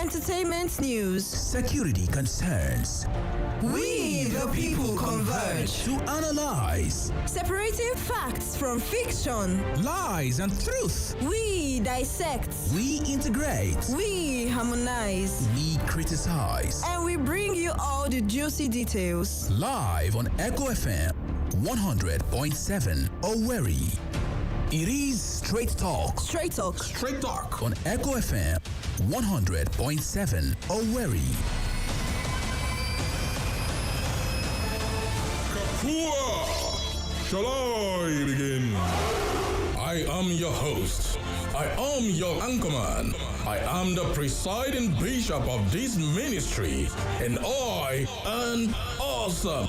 entertainment news, security concerns. We the people converge to analyze, separating facts from fiction, lies and truth. We dissect, we integrate, we harmonize, we criticize, and we bring you all the juicy details. Live on Echo FM 100.7 Owerri. It is Straight Talk. Straight Talk. Straight Talk on Echo FM 100.7 Owerri. Kapua! Shall I begin? I am your host. I am your anchorman. I am the presiding bishop of this ministry, and I am awesome.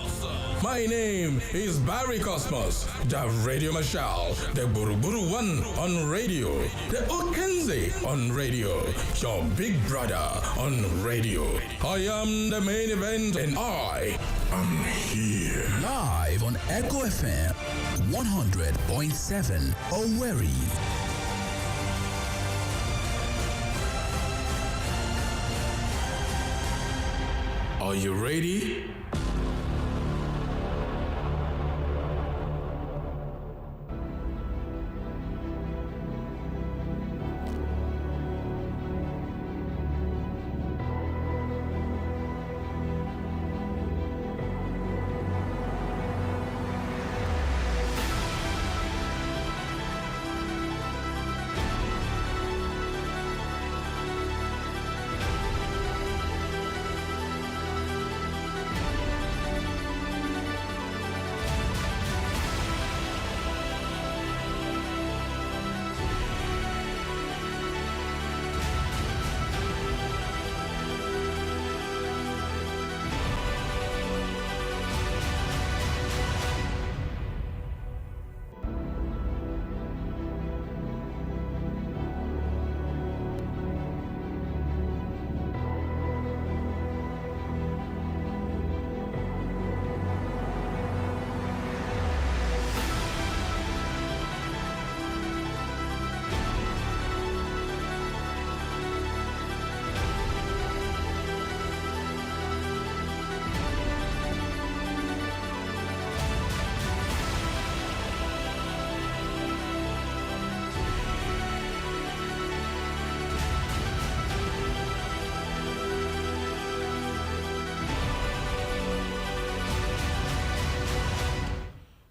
My name is Barry Cosmos, the Radio Marshal, the Buruburu One on radio, the Okenze on radio, your big brother on radio. I am the main event, and I am here. Live on Echo FM 100.7 Owerri. Are you ready?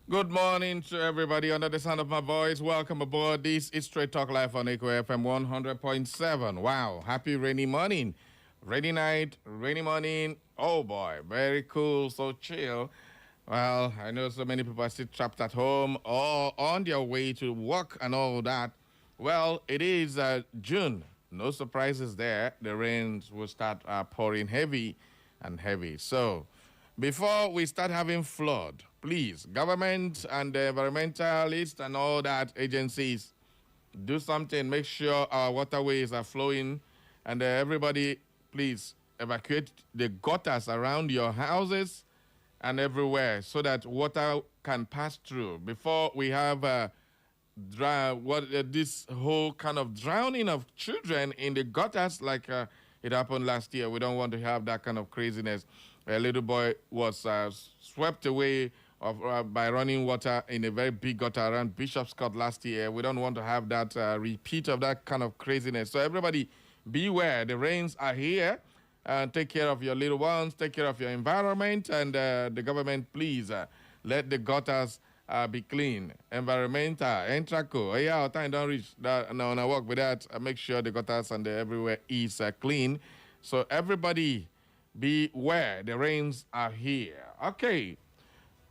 Good morning to everybody under the sound of my voice. Welcome aboard. This is Straight Talk Live on Echo FM 100.7. Wow, happy rainy morning. Rainy night, rainy morning. Oh boy, very cool, so chill. Well, I know so many people are still trapped at home or on their way to work and all that. Well, it is June. No surprises there. The rains will start pouring heavy and heavy. So, before we start having flood, please, government and the environmentalists and all that agencies, do something. Make sure our waterways are flowing, and everybody, please evacuate the gutters around your houses and everywhere so that water can pass through. Before we have this whole kind of drowning of children in the gutters like it happened last year. We don't want to have that kind of craziness. A little boy was swept away by running water in a very big gutter around Bishop's Court last year. We don't want to have that repeat of that kind of craziness. So everybody, beware. The rains are here. Take care of your little ones. Take care of your environment. And the government, please, let the gutters be clean. Environmental, Entraco. Yeah, time don't reach. No, work with that. Make sure the gutters and everywhere is clean. So everybody, beware, the rains are here. Okay,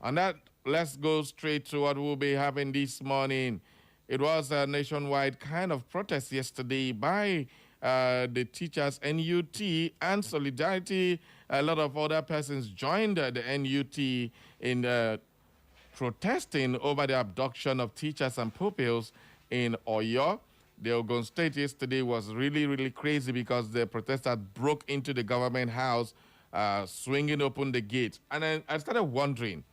on that, let's go straight to what we'll be having this morning. It was a nationwide kind of protest yesterday by the teachers, NUT, and Solidarity. A lot of other persons joined the NUT in protesting over the abduction of teachers and pupils in Oyo. The Ogun State yesterday was really, really crazy because the protesters broke into the government house, swinging open the gate. And then I started wondering,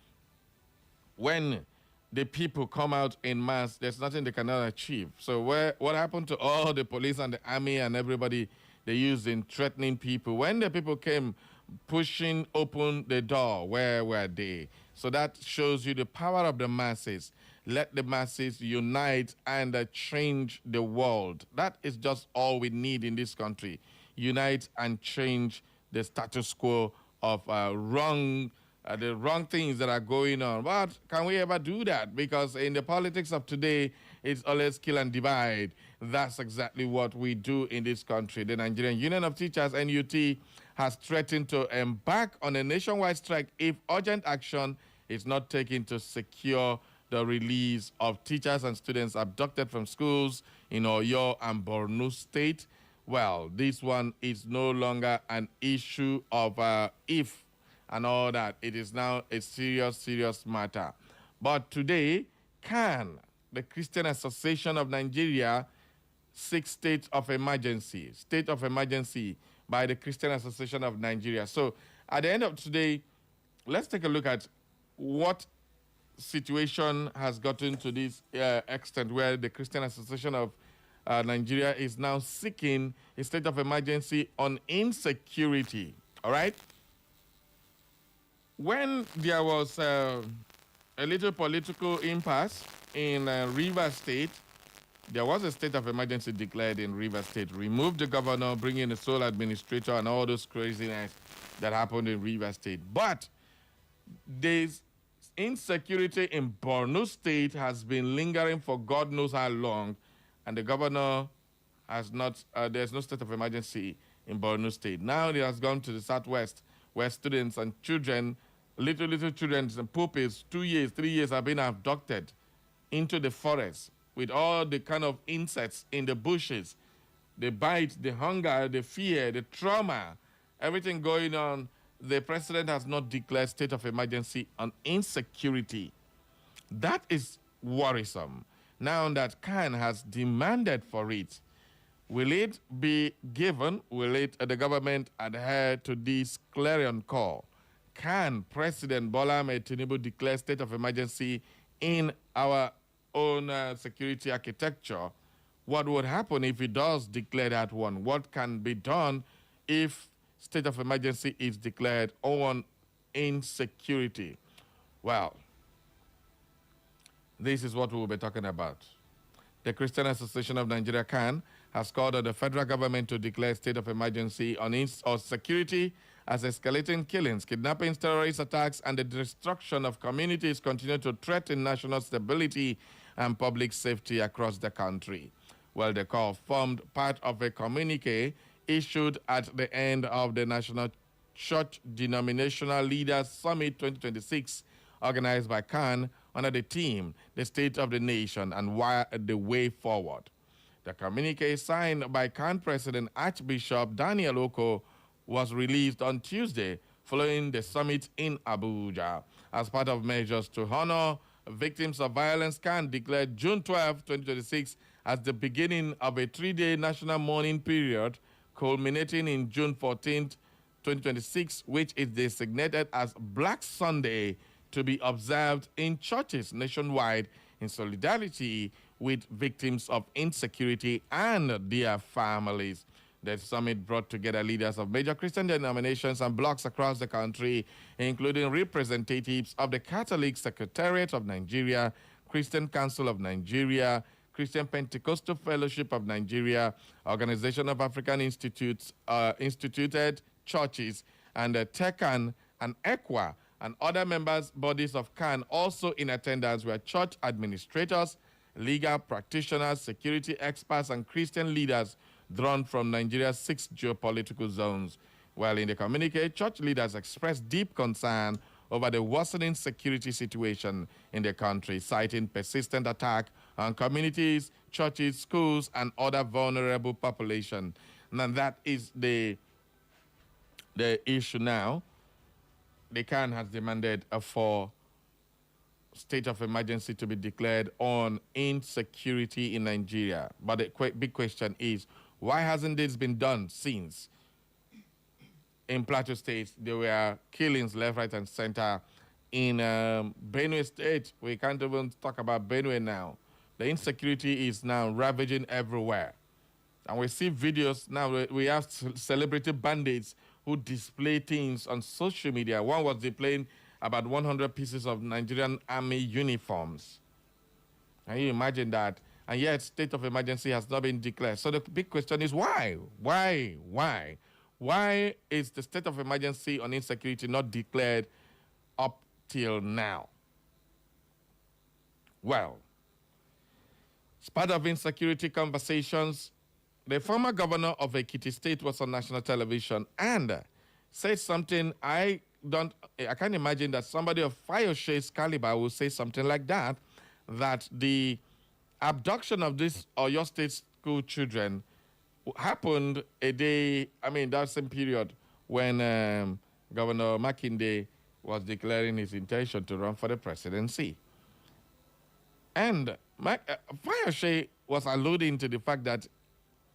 when the people come out in mass, there's nothing they cannot achieve. So what happened to all the police and the army and everybody they used in threatening people. When the people came pushing open the door, where were they? So that shows you the power of the masses. Let the masses unite and change the world. That is just all we need in this country. Unite and change the status quo of the wrong things that are going on. But can we ever do that? Because in the politics of today, it's always kill and divide. That's exactly what we do in this country. The Nigerian Union of Teachers, NUT, has threatened to embark on a nationwide strike if urgent action is not taken to secure the release of teachers and students abducted from schools in Oyo and Borno State. Well, this one is no longer an issue of if and all that. It is now a serious, serious matter. But today, can the Christian Association of Nigeria seek state of emergency by the Christian Association of Nigeria? So at the end of today, let's take a look at what situation has gotten to this extent where the Christian Association of Nigeria is now seeking a state of emergency on insecurity. All right? When there was a little political impasse in Rivers State, there was a state of emergency declared in Rivers State. Removed the governor, bring in the sole administrator, and all those craziness that happened in Rivers State. But there's insecurity in Borno State has been lingering for God knows how long, and the governor has not, there's no state of emergency in Borno State. Now it has gone to the southwest, where students and children, little children and pupils, 2 years, 3 years, have been abducted into the forest with all the kind of insects in the bushes. The bite, the hunger, the fear, the trauma, everything going on. The president has not declared state of emergency on insecurity. That is worrisome. Now that Khan has demanded for it, will it be given? Will the government adhere to this clarion call? Can President Bola Ahmed Tinubu declare state of emergency in our own security architecture? What would happen if he does declare that one? What can be done if state of emergency is declared on insecurity? Well, this is what we will be talking about. The Christian Association of Nigeria, CAN, has called on the federal government to declare state of emergency on security as escalating killings, kidnappings, terrorist attacks, and the destruction of communities continue to threaten national stability and public safety across the country. Well, the call formed part of a communique issued at the end of the National Church Denominational Leaders Summit 2026, organized by CAN under the theme, The State of the Nation and the Way Forward. The communique signed by CAN President Archbishop Daniel Oko was released on Tuesday following the summit in Abuja. As part of measures to honor victims of violence, CAN declared June 12, 2026 as the beginning of a 3-day national mourning period culminating in June 14, 2026, which is designated as Black Sunday, to be observed in churches nationwide in solidarity with victims of insecurity and their families. The summit brought together leaders of major Christian denominations and blocs across the country, including representatives of the Catholic Secretariat of Nigeria, Christian Council of Nigeria, Christian Pentecostal Fellowship of Nigeria, Organization of African Instituted Churches, and TECAN and ECWA, and other members' bodies of CAN. Also in attendance were church administrators, legal practitioners, security experts, and Christian leaders drawn from Nigeria's 6 geopolitical zones. While in the communique, church leaders expressed deep concern over the worsening security situation in the country, citing persistent attack on communities, churches, schools, and other vulnerable population. And that is the issue now. The CAN has demanded for state of emergency to be declared on insecurity in Nigeria. But the big question is, why hasn't this been done since? In Plateau State, there were killings left, right, and center. In Benue State, we can't even talk about Benue now. The insecurity is now ravaging everywhere. And we see videos now. We have celebrity bandits who display things on social media. One was displaying about 100 pieces of Nigerian army uniforms. Can you imagine that? And yet, state of emergency has not been declared. So the big question is why? Why? Why is the state of emergency on insecurity not declared up till now? Well, as part of insecurity conversations, the former governor of Ekiti State was on national television and said something I can't imagine that somebody of Fayoshe's caliber will say something like that the abduction of these Oyo State school children happened a day, that same period when Governor Makinde was declaring his intention to run for the presidency. And Fayoshe was alluding to the fact that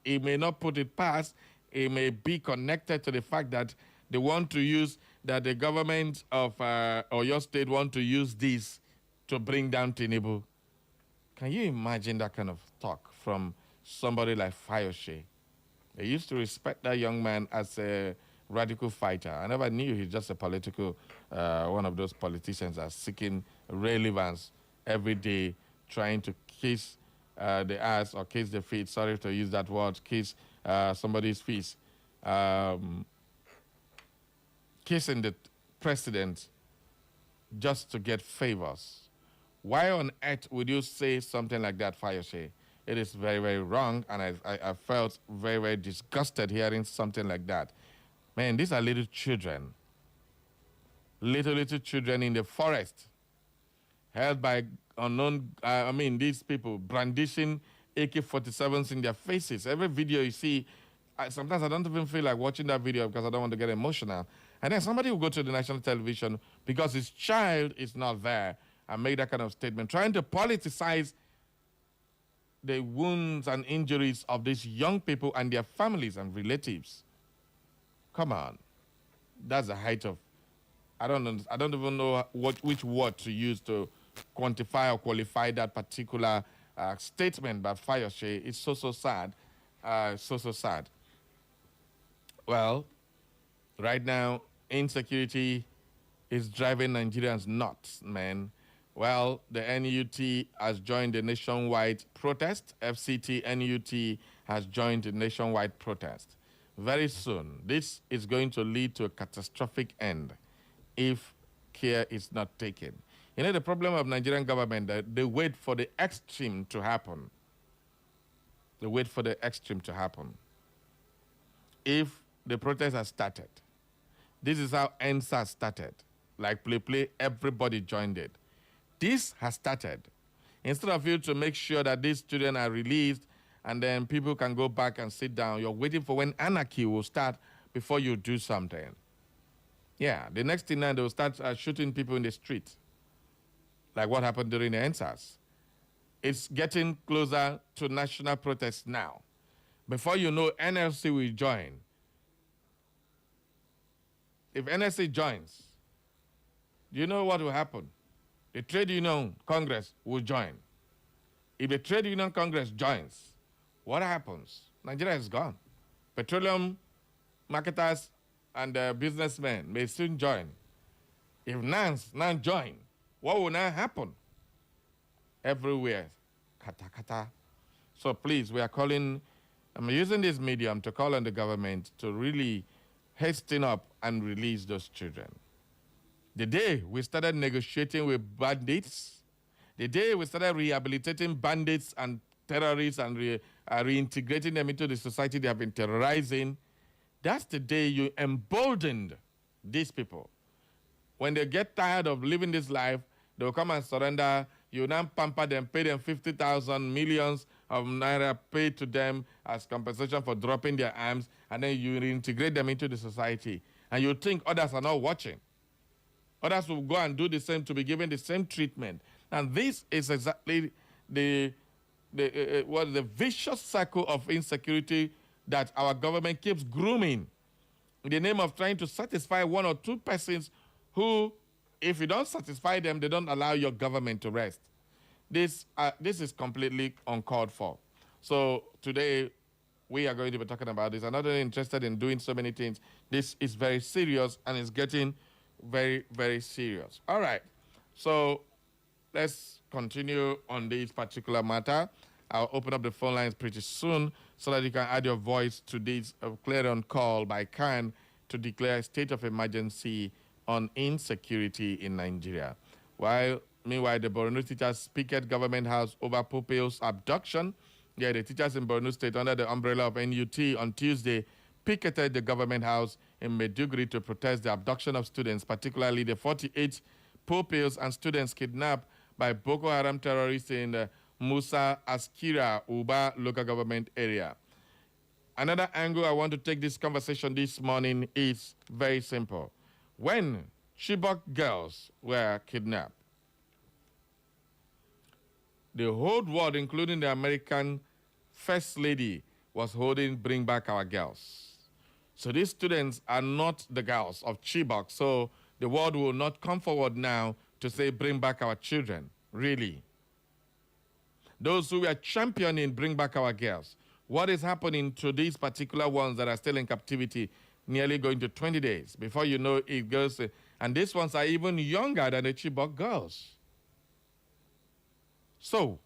he may not put it past, it may be connected to the fact that they want to use, that the government of Oyo State want to use this to bring down Tinubu. Can you imagine that kind of talk from somebody like Fayoshe? They used to respect that young man as a radical fighter. I never knew he's just a political, one of those politicians that are seeking relevance every day, trying to kiss the ass or kiss the feet, sorry to use that word, kiss somebody's feet, kissing the president just to get favors. Why on earth would you say something like that, Fayoshe? It is very, very wrong, and I felt very, very disgusted hearing something like that. Man, these are little children. Little children in the forest, held by unknown, these people brandishing AK-47s in their faces. Every video you see, sometimes I don't even feel like watching that video because I don't want to get emotional. And then somebody will go to the national television because his child is not there and make that kind of statement, trying to politicize the wounds and injuries of these young people and their families and relatives. Come on. That's the height of, I don't even know which word to use to quantify or qualify that particular statement by Fayoshe. It's so sad. So sad. Well, right now, insecurity is driving Nigerians nuts, man. Well, the NUT has joined the nationwide protest. FCT NUT has joined the nationwide protest. Very soon, this is going to lead to a catastrophic end if care is not taken. You know, the problem of Nigerian government, they wait for the extreme to happen. They wait for the extreme to happen. If the protest has started, this is how NSA started. Like play, everybody joined it. This has started. Instead of you to make sure that these children are released and then people can go back and sit down, you're waiting for when anarchy will start before you do something. Yeah, the next thing now, they'll start shooting people in the street, like what happened during the NSAS. It's getting closer to national protests now. Before you know, NLC will join. If NLC joins, do you know what will happen? The Trade Union Congress will join. If the Trade Union Congress joins, what happens? Nigeria is gone. Petroleum marketers and businessmen may soon join. If NANS now join, what will now happen? Everywhere, kata kata. So please, we are calling, I'm using this medium to call on the government to really hasten up and release those children. The day we started negotiating with bandits, the day we started rehabilitating bandits and terrorists and reintegrating them into the society they have been terrorizing, that's the day you emboldened these people. When they get tired of living this life, they'll come and surrender. You now pamper them, pay them 50,000 millions of naira paid to them as compensation for dropping their arms, and then you reintegrate them into the society. And you think others are not watching. Others will go and do the same to be given the same treatment. And this is exactly the vicious cycle of insecurity that our government keeps grooming in the name of trying to satisfy one or two persons who, if you don't satisfy them, they don't allow your government to rest. This is completely uncalled for. So today, we are going to be talking about this. I'm not only interested in doing so many things. This is very serious, and it's getting very, very serious. All right. So let's continue on this particular matter. I'll open up the phone lines pretty soon so that you can add your voice to this clarion call by CAN to declare a state of emergency on insecurity in Nigeria. Meanwhile, the Borno teachers picket government house over pupils' abduction. Yeah, the teachers in Borno State, under the umbrella of NUT, on Tuesday, picketed the government house in Maiduguri to protest the abduction of students, particularly the 48 pupils and students kidnapped by Boko Haram terrorists in the Musa Askira Uba local government area. Another angle I want to take this conversation this morning is very simple. When Chibok girls were kidnapped, the whole world, including the American First Lady, was holding Bring Back Our Girls. So these students are not the girls of Chibok, so the world will not come forward now to say bring back our children, really. Those who are championing bring back our girls, what is happening to these particular ones that are still in captivity, nearly going to 20 days? Before you know it goes, and these ones are even younger than the Chibok girls. So,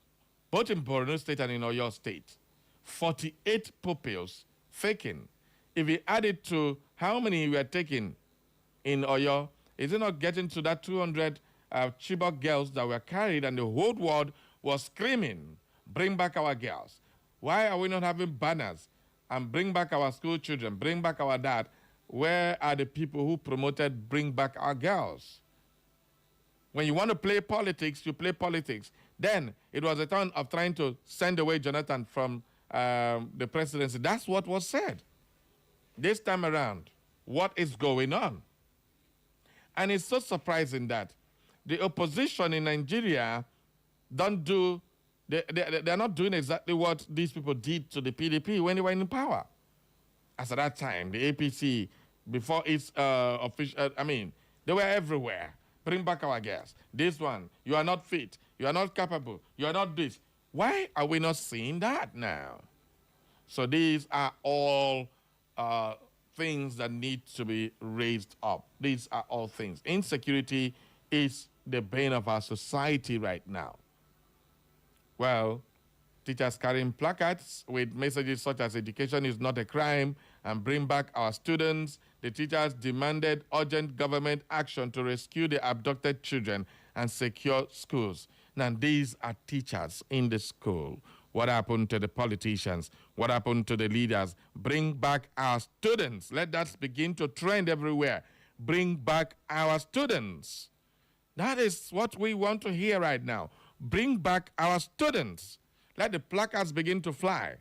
both in Borno State and in Oyo State, 48 pupils taken. If we add it to how many we are taking in Oyo, is it not getting to that 200 Chibok girls that were carried, and the whole world was screaming, bring back our girls? Why are we not having banners and bring back our school children, bring back our dad? Where are the people who promoted bring back our girls? When you want to play politics, you play politics. Then it was a turn of trying to send away Jonathan from the presidency. That's what was said. This time around, what is going on? And it's so surprising that the opposition in Nigeria don't do, they're not doing exactly what these people did to the PDP when they were in power. As at that time, the APC, before its official, they were everywhere. Bring back our girls. This one, you are not fit. You are not capable. You are not this. Why are we not seeing that now? So these are all things that need to be raised up. These are all things. Insecurity is the bane of our society right now. Well, teachers carrying placards with messages such as education is not a crime and bring back our students. The teachers demanded urgent government action to rescue the abducted children and secure schools. Now, these are teachers in the school. What happened to the politicians? What happened to the leaders? Bring back our students. Let that begin to trend everywhere. Bring back our students. That is what we want to hear right now. Bring back our students. Let the placards begin to fly.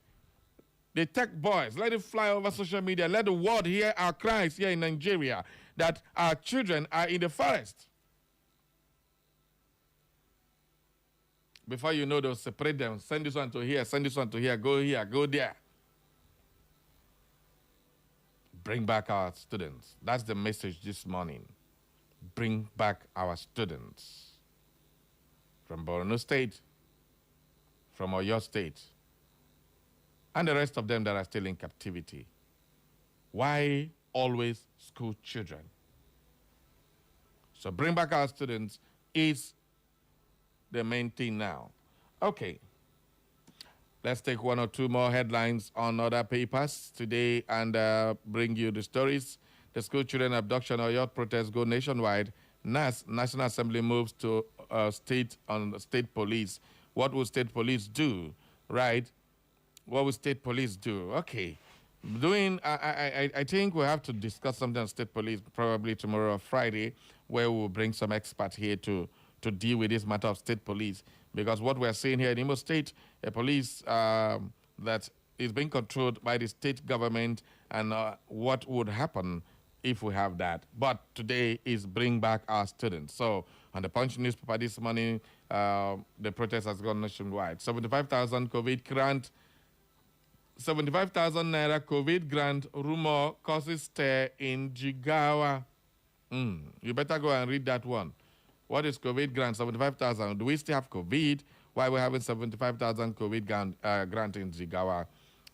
The tech boys, let it fly over social media. Let the world hear our cries here in Nigeria that our children are in the forest. Before you know, they'll separate them. Send this one to here, send this one to here, go there. Bring back our students. That's the message this morning. Bring back our students. From Borno State, from Oyo State, and the rest of them that are still in captivity. Why always school children? So bring back our students is the main thing now. Okay. Let's take one or two more headlines on other papers today and bring you the stories. The school children abduction or yacht protests go nationwide. National Assembly moves to state police. What will state police do? Right? What will state police do? Okay. I think we have to discuss something on state police probably tomorrow or Friday, where we'll bring some experts here to deal with this matter of state police. Because what we're seeing here in Imo State, a police that is being controlled by the state government, and what would happen if we have that. But today is bring back our students. So on the Punch newspaper this morning, the protest has gone nationwide. 75,000 COVID grant. 75,000 naira COVID grant rumor causes stir in Jigawa. You better go and read that one. What is COVID grant? 75,000. Do we still have COVID? Why we're having 75,000 COVID grant in Jigawa?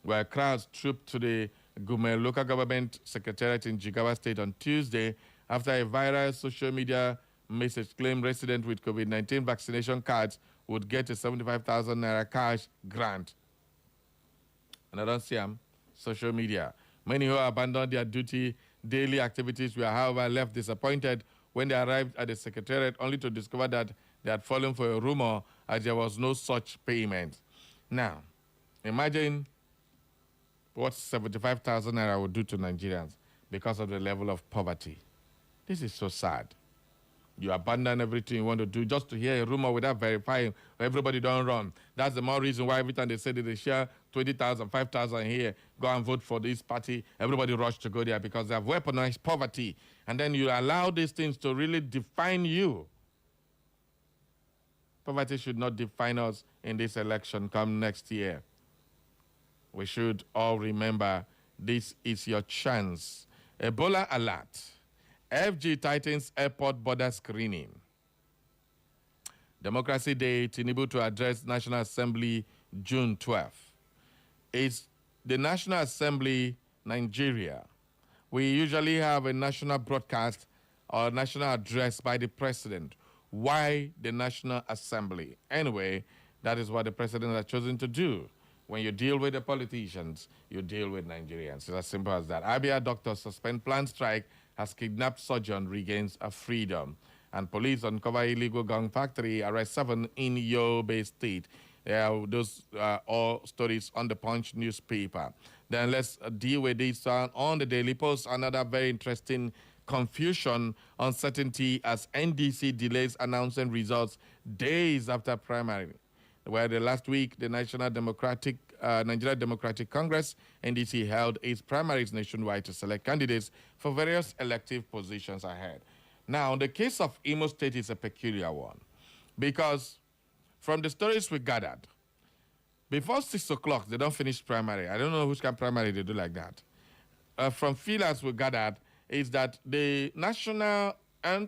where crowds trooped to the Gume local government secretariat in Jigawa State on Tuesday after a viral social media message claimed residents with COVID-19 vaccination cards would get a 75,000 naira cash grant. And I don't see them. Social media. Many who abandoned their daily activities were, however, left disappointed when they arrived at the secretariat only to discover that they had fallen for a rumor as there was no such payment. Now, imagine what 75,000 naira would do to Nigerians because of the level of poverty. This is so sad. You abandon everything you want to do just to hear a rumor without verifying. Everybody don't run. That's the more reason why every time they say that they share 20,000, 5,000 here, go and vote for this party, everybody rush to go there because they have weaponized poverty. And then you allow these things to really define you. Poverty should not define us in this election come next year. We should all remember this is your chance. Ebola alert. FG tightens airport border screening. Democracy Day, Tinubu to address National Assembly June 12th. It's the National Assembly, Nigeria. We usually have a national broadcast or national address by the president. Why the National Assembly? Anyway, that is what the president has chosen to do. When you deal with the politicians, you deal with Nigerians. It's as simple as that. Abia doctors suspend planned strike as kidnapped surgeon regains a freedom. And police uncover illegal gun factory, arrest 7 in Yobe State. Those all stories on the Punch newspaper. Then let's deal with this on the Daily Post. Another very interesting confusion, uncertainty as NDC delays announcing results days after primary. Where the last week, the Nigeria Democratic Congress, NDC, held its primaries nationwide to select candidates for various elective positions ahead. Now, the case of Imo State is a peculiar one because from the stories we gathered, before 6 o'clock, they don't finish primary. I don't know which kind of primary they do like that. From feelers we gathered is that the national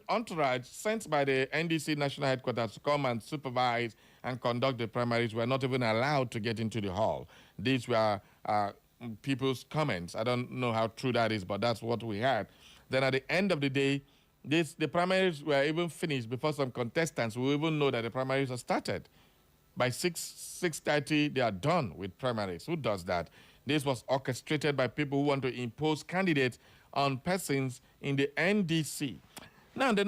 entourage sent by the NDC national headquarters to come and supervise and conduct the primaries were not even allowed to get into the hall. These were people's comments. I don't know how true that is, but that's what we had. Then at the end of the day, the primaries were even finished before some contestants will even know that the primaries are started. By 6:30, they are done with primaries. Who does that? This was orchestrated by people who want to impose candidates on persons in the NDC. Now, the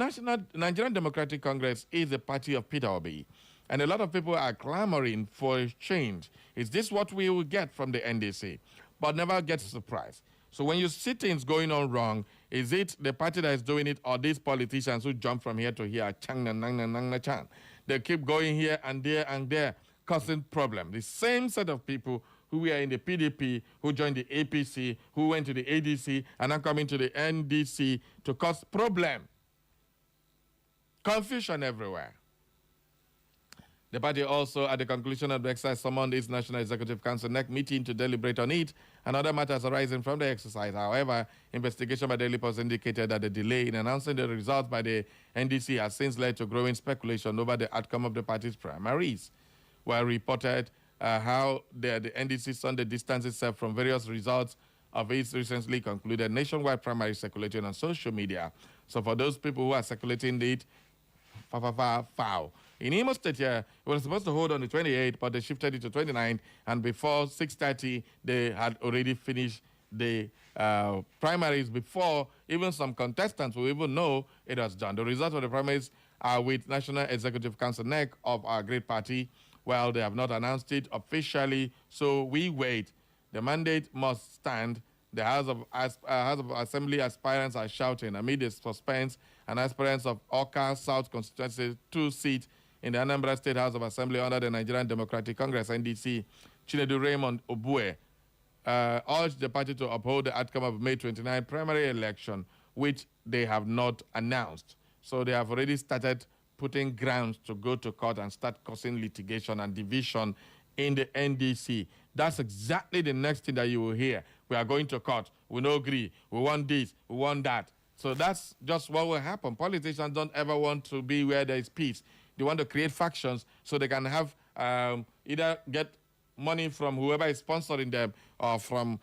Nigerian Democratic Congress is the party of Peter Obi, and a lot of people are clamoring for a change. Is this what we will get from the NDC? But never get surprised. So when you see things going on wrong, is it the party that is doing it or these politicians who jump from here to here, chang na nang na nang na chan? They keep going here and there, causing problems. The same set of people who were in the PDP, who joined the APC, who went to the ADC, and now coming to the NDC to cause problem. Confusion everywhere. The party also, at the conclusion of the exercise, summoned its National Executive Council NEC meeting to deliberate on it and other matters arising from the exercise. However, investigation by Daily Post indicated that the delay in announcing the results by the NDC has since led to growing speculation over the outcome of the party's primaries. While reported how the NDC Sunday distanced itself from various results of its recently concluded nationwide primary circulating on social media. So for those people who are circulating it, foul. In Imo State here, it was supposed to hold on the 28th, but they shifted it to 29th, and before 6:30, they had already finished the primaries before even some contestants will even know it was done. The results of the primaries are with National Executive Council NEC of our great party. Well, they have not announced it officially, so we wait. The mandate must stand. The House of Assembly aspirants are shouting amid the suspense, and aspirants of Oka South constituency 2 seat in the Anambra State House of Assembly under the Nigerian Democratic Congress, NDC, Chinedu Raymond Obue, urged the party to uphold the outcome of May 29 primary election, which they have not announced. So they have already started putting grounds to go to court and start causing litigation and division in the NDC. That's exactly the next thing that you will hear. We are going to court. We don't agree. We want this. We want that. So that's just what will happen. Politicians don't ever want to be where there is peace. They want to create factions so they can have either get money from whoever is sponsoring them or from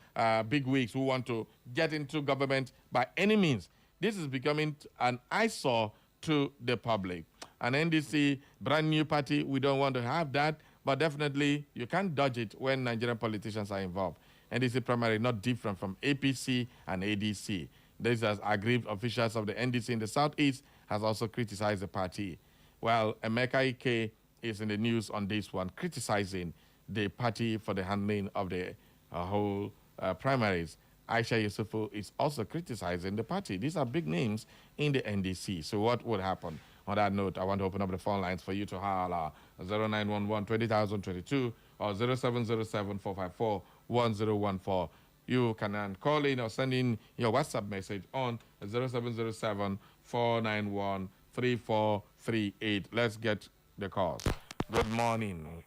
big wigs who want to get into government by any means. This is becoming an eyesore to the public. An NDC, brand new party, we don't want to have that, but definitely you can't dodge it when Nigerian politicians are involved. NDC primary not different from APC and ADC. These are aggrieved officials of the NDC in the Southeast has also criticized the party. Well, Emeka Ike is in the news on this one, criticizing the party for the handling of the whole primaries. Aisha Yusufu is also criticizing the party. These are big names in the NDC. So what would happen? On that note, I want to open up the phone lines for you to holler 0911 20022 or 0707 454 1014. You can call in or send in your WhatsApp message on 0707 491 3438. Let's get the calls. Good morning.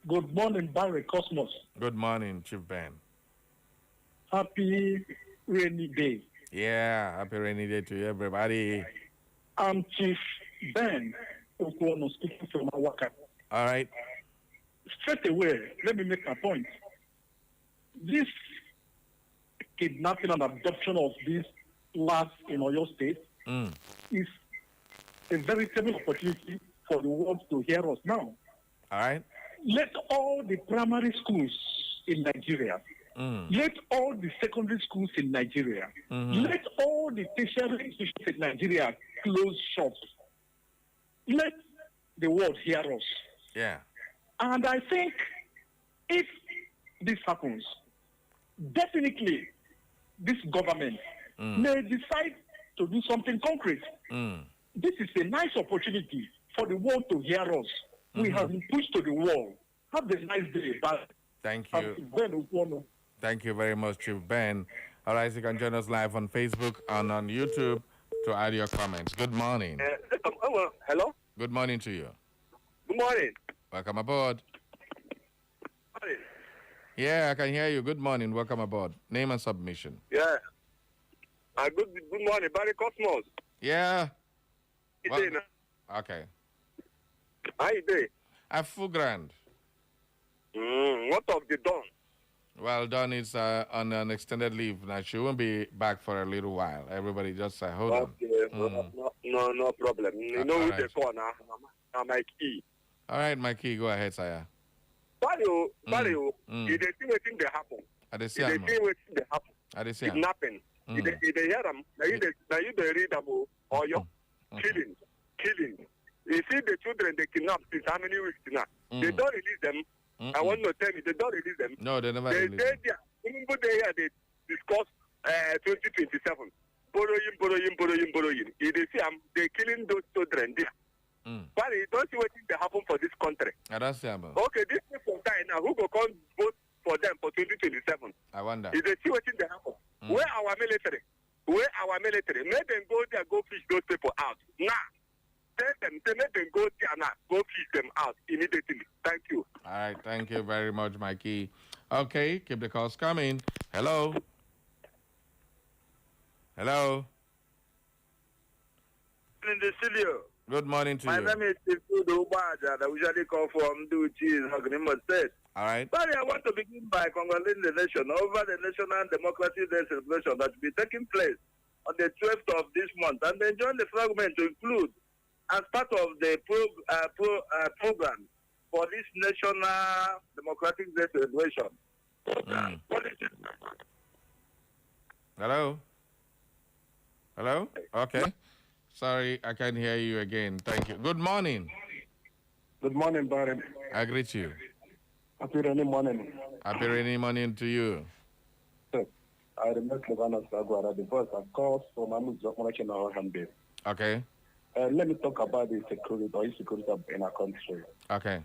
Good morning, Barry Cosmos. Good morning, Chief Ben. Happy rainy day. Yeah, happy rainy day to everybody. I'm Chief Ben Okuono speaking from Awaka. All right. Straight away, let me make my point. This kidnapping and abduction of these lads in Oyo State is a veritable opportunity for the world to hear us now. All right. Let all the primary schools in Nigeria, let all the secondary schools in Nigeria, let all the tertiary institutions in Nigeria close shops. Let the world hear us. Yeah. And I think if this happens, definitely this government may decide to do something concrete. This is a nice opportunity for the world to hear us. We have been pushed to the wall. Have a nice day. Bye. Thank you. Thank you very much, Chief Ben. All right, you can join us live on Facebook and on YouTube to add your comments. Good morning. Hello? Good morning to you. Good morning. Welcome aboard. Morning. Yeah, I can hear you. Good morning. Welcome aboard. Name and submission. Yeah. Good morning, Barry Cosmos. Yeah. Well, okay. How you doing? I'm full grand. What of the dawn? Well, Dawn is on an extended leave now. She won't be back for a little while. Everybody just hold on. No problem. You know who they call now? Mike E. All right, Mikey, go ahead, sire. Barry, you dey see wetin dey happen. I dey see You dey see wetin dey happen. I dey see Kidnapping. You dey hear them. Now you dey read them. Or your killing. You see the children they kidnap since how many weeks now? They don't release them. I want to tell you, they don't release them. No, they never They release them. even though they discuss 2027. Borrowing. You dey see they killing those children there. But you don't see what they happen for this country. I don't see them. Okay, this people die now. Who go come vote for them for 2027? I wonder. You dey see what they happen. Where our military? Make them go there, go fish those people out. Now. Tell them, let them go there now. Go fish them out immediately. Thank you. All right, thank you very much, Mikey. Okay, keep the calls coming. Hello. In the studio. Good morning to My you. name is Tifudo Ubaja. I usually call from Duchi, Hagnima State. All right. Sorry, I want to begin by congratulating the nation over the National Democratic Day celebration that will be taking place on the 12th of this month. And then join the fragment to include as part of the program for this National Democratic Day celebration. Hello? Okay. Sorry, I can't hear you again. Thank you. Good morning. Good morning, Barry. I greet you. Happy rainy morning. Happy rainy morning to you. I remember Lebanon Sagwara, the voice of course from Amu Jokonakin or Hambe. Okay. Let me talk about the security or insecurity in our country. Okay.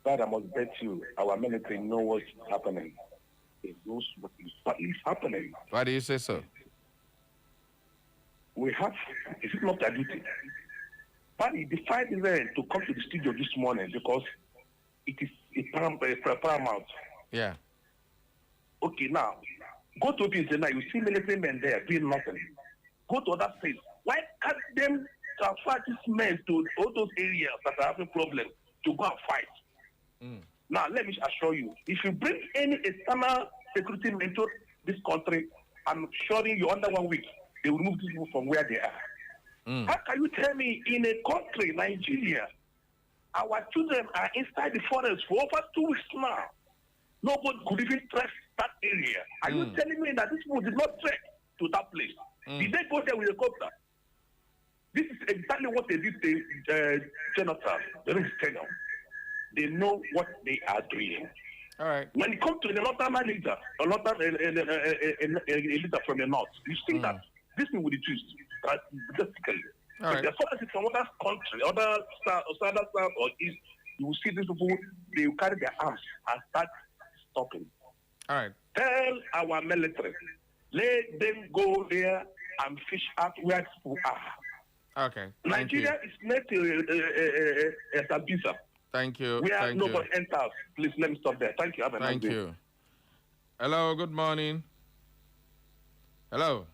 But I must bet you, our military know what's happening. It knows what is happening. Why do you say so? We have, is it not their duty? But he decided then to come to the studio this morning because it is a paramount. Yeah. Okay, now, go to Obinze now, you see military men there doing nothing. Go to other states. Why can't them transfer these men to all those areas that are having problems to go and fight? Now, let me assure you, if you bring any external security men to this country, I'm assuring you under 1 week, they will remove these people from where they are. How can you tell me in a country, Nigeria, our children are inside the forest for over 2 weeks now? Nobody could even trek that area. Are you telling me that these people did not trek to that place? Did they go there with a copter? This is exactly what they did to Jonathan during his tenure. They know what they are doing. All right. When it comes to the northern manager, a leader from the north, you think that this thing will be choose drastically. All right. The forest is from other country, other south or east, you will see these people, they will carry their arms and start stopping. All right. Tell our military, let them go there and fish out where people are. Okay. Nigeria is not a Sambisa. Thank you. Where nobody enters. Please let me stop there. Thank you. Have a nice day. Thank you. Hello, good morning. Hello.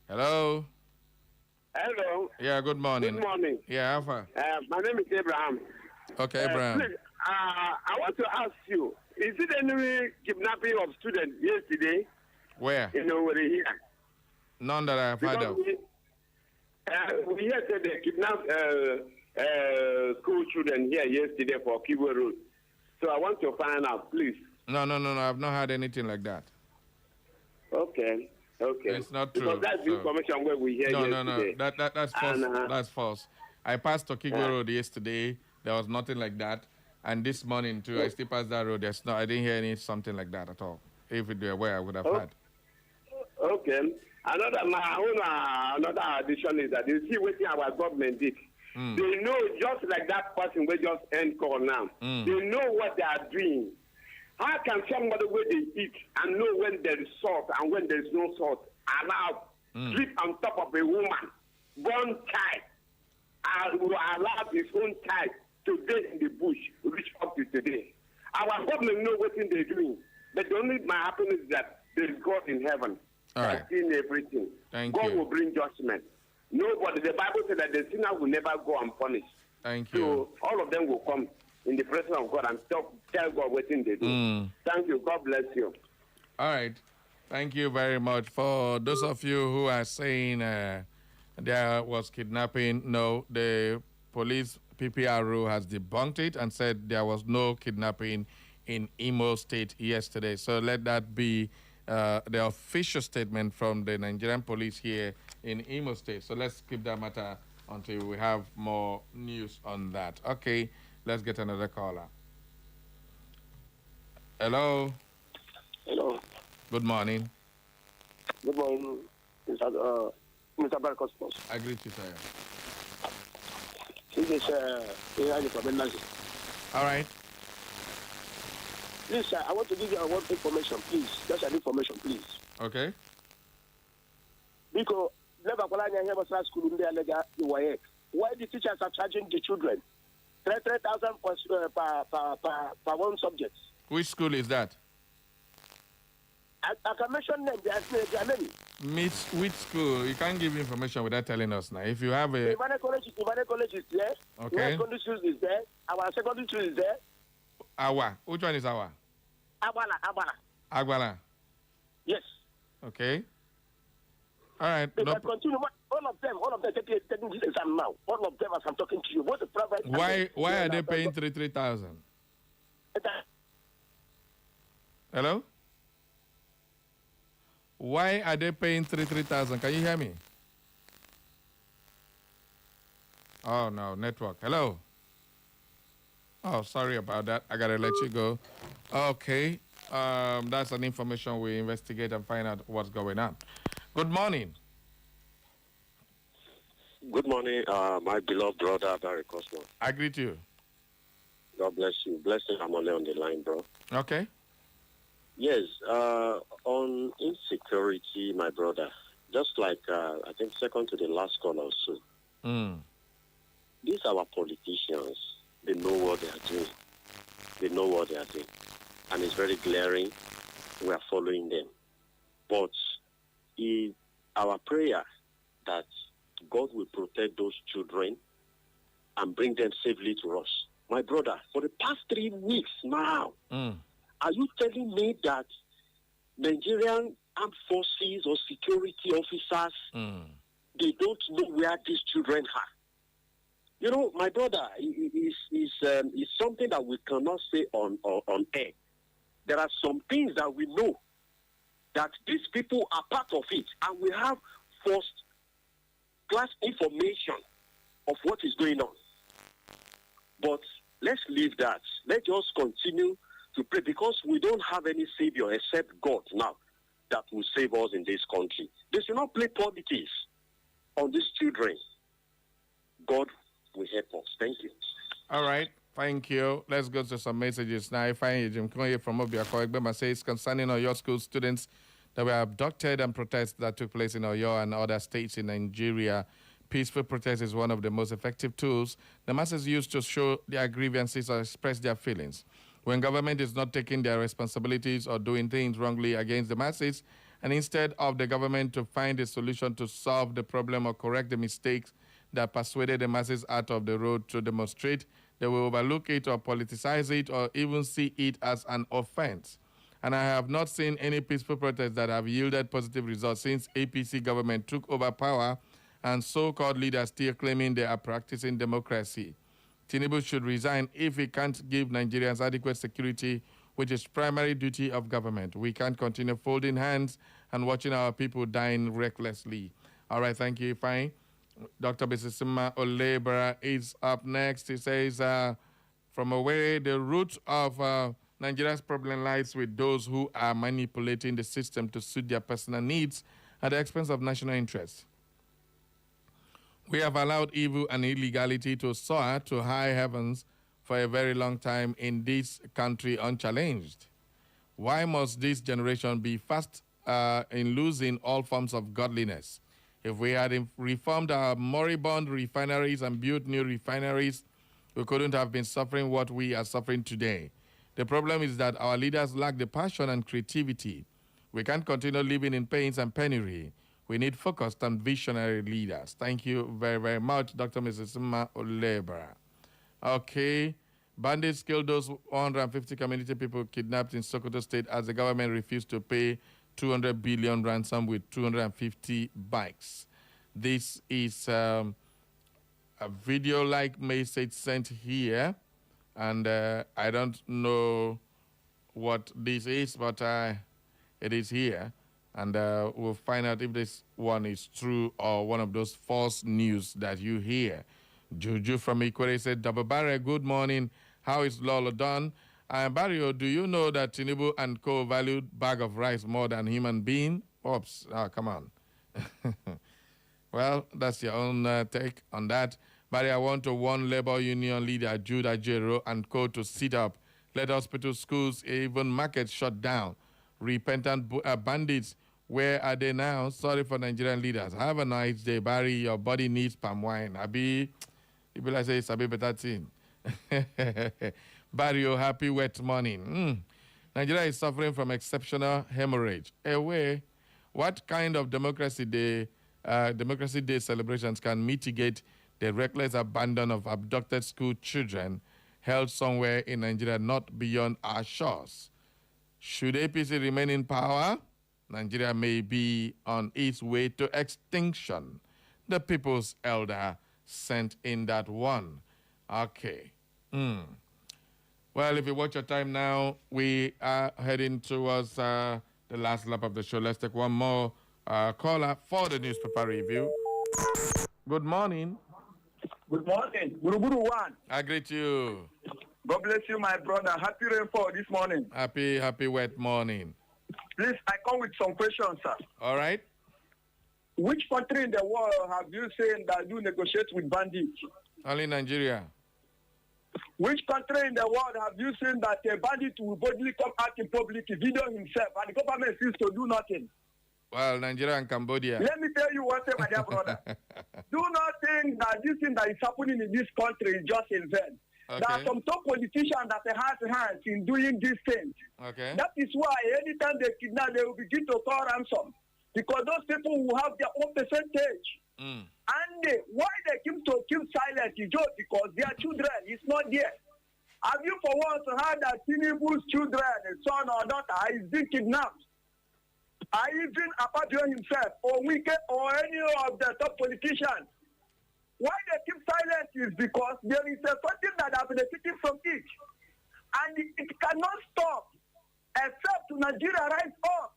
Hello. Hello. Yeah, good morning. Good morning. Yeah, Alpha. My name is Abraham. Okay, Abraham. Please, I want to ask you, is it any kidnapping of students yesterday? Where? Over here. None that I've heard of. We heard that they kidnapped school children here yesterday for Kibo Road. So I want to find out, please. No. I've not heard anything like that. Okay. It's not true. Because that's the information where we hear yesterday. No. That's false. That's false. I passed Kibo Road yesterday. There was nothing like that. And this morning too, I still passed that road. I didn't hear something like that at all. If it were where I would have had. Okay. Another addition is that you see what our government did. They know, just like that person will just end call now. They know what they are doing. How can somebody where they eat and know when there is salt and when there is no salt, allow sleep on top of a woman, born child, who allowed his own child to stay in the bush, reach up to today? Our government know what they're doing. But the only my happiness is that there is God in heaven. All right. Seeing everything. Thank God you. will bring judgment. Nobody. The Bible said that the sinner will never go unpunished. Thank you. So all of them will come in the presence of God and tell God what thing they do. Thank you. God bless you. All right. Thank you very much. For those of you who are saying there was kidnapping, no, the police PPRO has debunked it and said there was no kidnapping in Imo State yesterday. So let that be the official statement from the Nigerian police here in Imo State. So let's keep that matter until we have more news on that. Okay, let's get another caller. Hello. Hello. Good morning. Good morning, Mr. Barcos. I greet you, sir. This is All right. Please, sir, I want to give you one information, please. Just an information, please. Okay. Because never school why the teachers are charging the children 3,000 per one subject? Which school is that? I can mention them. There are many. Which school? You can't give information without telling us now. If you have a... Ibadan College is there. Okay. Secondary school is there. Our secondary school is there. Awa. Which one is Awa? Agbala. Agbala. Yes. Okay. All right. They No, can continue. All of them taking this exam now. All of them, as I'm talking to you, both the private. why are they paying 3,000? Hello? Why are they paying 3,000? Can you hear me? Oh, no, network. Hello? Oh, sorry about that. I got to let you go. Okay. That's an information we investigate and find out what's going on. Good morning. Good morning, my beloved brother, Barry Cosmo. I greet you. God bless you. Blessing, I'm only on the line, bro. Okay. Yes, on insecurity, my brother, just like, I think second to the last call also, these our politicians, they know what they are doing. They know what they are doing. And it's very glaring. We are following them. But our prayer that God will protect those children and bring them safely to us my brother, for the past 3 weeks now, are you telling me that Nigerian armed forces or security officers, they don't know where these children are? You know, my brother, is something that we cannot say on air. There are some things that we know that these people are part of it, and we have first-class information of what is going on. But let's leave that. Let's just continue to pray, because we don't have any savior except God now that will save us in this country. They should not play politics on these children. God will help us. Thank you. All right. Thank you. Let's go to some messages now. I find Jim Koye from Obiako Egbema says concerning Oyo school students that were abducted and protests that took place in Oyo and other states in Nigeria. Peaceful protest is one of the most effective tools the masses use to show their grievances or express their feelings. When government is not taking their responsibilities or doing things wrongly against the masses, and instead of the government to find a solution to solve the problem or correct the mistakes that persuaded the masses out of the road to demonstrate, they will overlook it or politicize it or even see it as an offense. And I have not seen any peaceful protests that have yielded positive results since APC government took over power and so-called leaders still claiming they are practicing democracy. Tinubu should resign if he can't give Nigerians adequate security, which is primary duty of government. We can't continue folding hands and watching our people dying recklessly. All right, thank you, fine. Dr. Bisisima Olebra is up next. He says, from away, the root of Nigeria's problem lies with those who are manipulating the system to suit their personal needs at the expense of national interests. We have allowed evil and illegality to soar to high heavens for a very long time in this country unchallenged. Why must this generation be fast in losing all forms of godliness? If we had reformed our moribund refineries and built new refineries, we couldn't have been suffering what we are suffering today. The problem is that our leaders lack the passion and creativity. We can't continue living in pains and penury. We need focused and visionary leaders. Thank you very, very much, Dr. Mrs. Sima Olebra. Okay. Bandits killed those 150 community people kidnapped in Sokoto State as the government refused to pay 200 billion ransom with 250 bikes. This is a video-like message sent here, and I don't know what this is, but it is here, and we'll find out if this one is true or one of those false news that you hear. Juju from Ikwere said, Double Barre, good morning. How is Lolo done? Barrio, do you know that Tinubu and co valued bag of rice more than human being? Oops, come on. Well, that's your own take on that. Barrio, I want to warn labor union leader Judah Jero and co to sit up. Let hospitals, schools, even markets shut down. Repentant bandits, where are they now? Sorry for Nigerian leaders. Have a nice day, Barry. Your body needs palm wine. Abi, you be like say it's a better thing. Barrio, happy wet morning. Nigeria is suffering from exceptional hemorrhage. Away, what kind of Democracy Day celebrations can mitigate the reckless abandon of abducted school children held somewhere in Nigeria not beyond our shores? Should APC remain in power, Nigeria may be on its way to extinction. The people's elder sent in that one. Okay. Well, if you watch your time now, we are heading towards the last lap of the show. Let's take one more caller for the newspaper review. Good morning. Good morning. Guru one. I greet you. God bless you, my brother. Happy rainfall this morning. Happy wet morning. Please, I come with some questions, sir. All right. Which country in the world have you seen that do negotiate with bandits? Only Nigeria. Which country in the world have you seen that a bandit will boldly come out in public, video himself, and the government seems to do nothing? Well, Nigeria and Cambodia. Let me tell you one thing, my dear brother. Do not think that this thing that is happening in this country is just in vain. Okay. There are some top politicians that have hands in doing these things. Okay. That is why anytime they kidnap, they will begin to call ransom. Because those people will have their own percentage. And why they keep silent is just because their children is not there. Have you for once heard that Tinubu's children, son or daughter, is being kidnapped? Or even Akpabio himself, or Wike, or any of the top politicians? Why they keep silent is because there is something that has been taken from it. And it cannot stop except Nigeria rise up.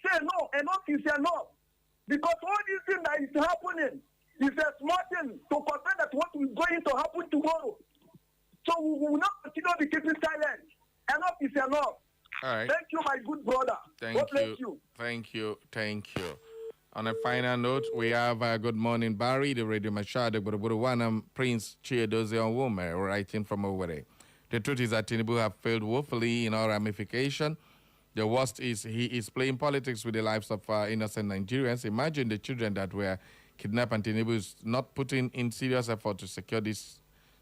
Say no, enough is enough. Because all these things that is happening is a small thing to compare that what is going to happen tomorrow. So we will not continue to be keeping silent. Enough is enough. All right. Thank you, my good brother. God bless you. Thank you. Thank you. On a final note, we have Good Morning Barry, the Radio Machado, Buruburuwanam, Prince Chiedoze Onwume, writing from Owerri. The truth is that Tinubu have failed woefully in all ramification. The worst is he is playing politics with the lives of innocent Nigerians. Imagine the children that were kidnapped, and Tinubu is not putting in serious effort to secure these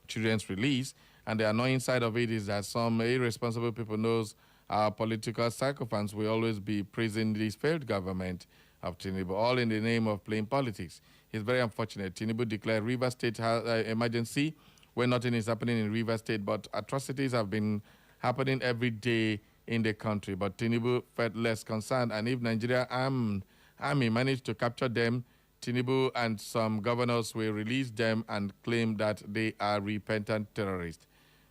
children's release. And the annoying side of it is that some irresponsible people knows our political sycophants will always be praising this failed government of Tinubu, all in the name of playing politics. It's very unfortunate. Tinubu declared River State emergency when nothing is happening in River State, but atrocities have been happening every day in the country. But Tinubu felt less concerned, and if Nigeria army managed to capture them, Tinubu and some governors will release them and claim that they are repentant terrorists.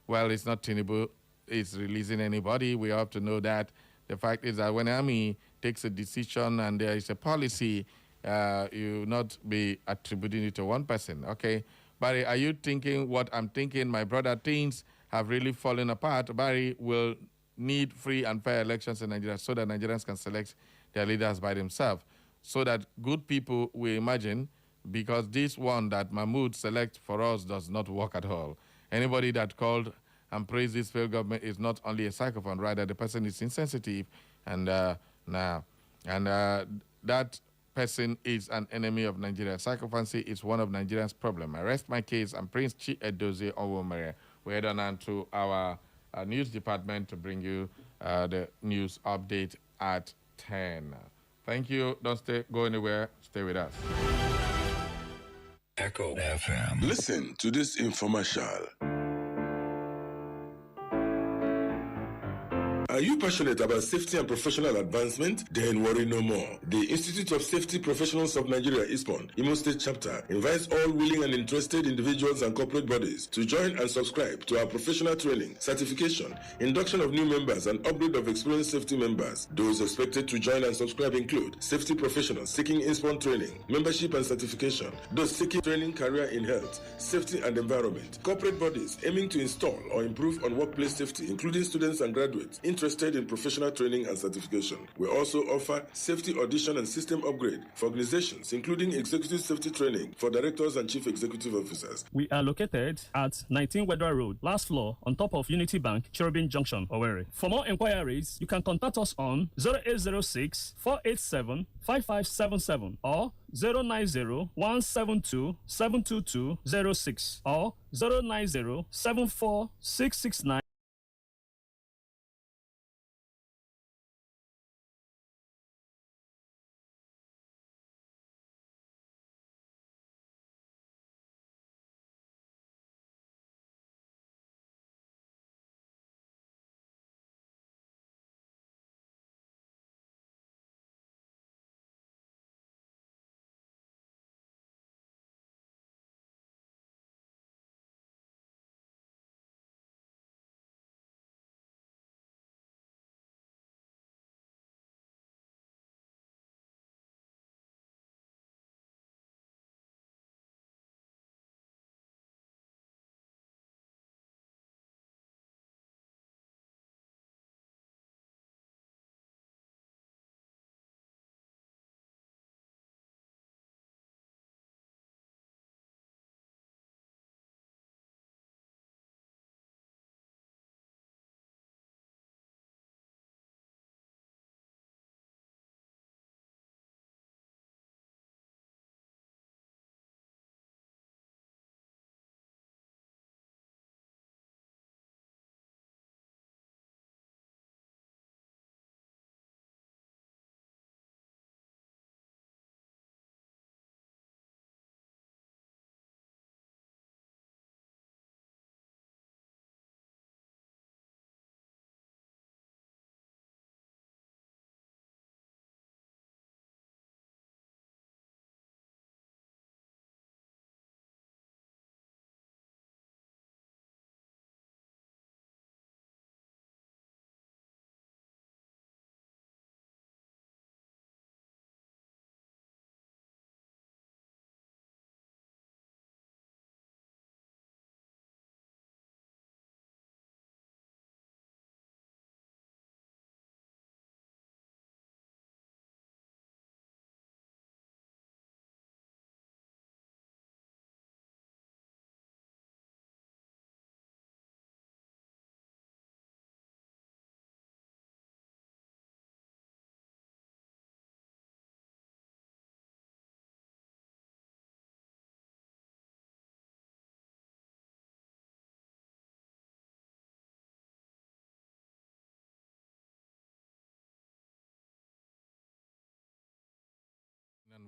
Well, it's not Tinubu is releasing anybody. We have to know that. The fact is that when the army takes a decision and there is a policy, you not be attributing it to one person, okay? Barry, are you thinking what I'm thinking? My brother, things have really fallen apart. Barry will need free and fair elections in Nigeria so that Nigerians can select their leaders by themselves, so that good people will imagine, because this one that Mahmoud select for us does not work at all. Anybody that called and praised this failed government is not only a psychophone, rather the person is insensitive, and that person is an enemy of Nigeria. Psychophancy is one of Nigeria's problems. I rest my case. I'm Prince Chiedoze Onwume. We head on to our news department to bring you the news update at 10. Thank you. Don't go anywhere. Stay with us. Echo FM. Listen to this infomercial. Are you passionate about safety and professional advancement? Then worry no more. The Institute of Safety Professionals of Nigeria, ISPON, Imo State Chapter, invites all willing and interested individuals and corporate bodies to join and subscribe to our professional training, certification, induction of new members, and upgrade of experienced safety members. Those expected to join and subscribe include safety professionals seeking ISPON training, membership and certification, those seeking training career in health, safety and environment, corporate bodies aiming to install or improve on workplace safety, including students and graduates interested in professional training and certification. We also offer safety audition and system upgrade for organizations, including executive safety training for directors and chief executive officers. We are located at 19 Wedward Road, last floor, on top of Unity Bank, Cherubin Junction, Owerri. For more inquiries, you can contact us on 0806 487 5577 or 090 172 72206 or 090 74 669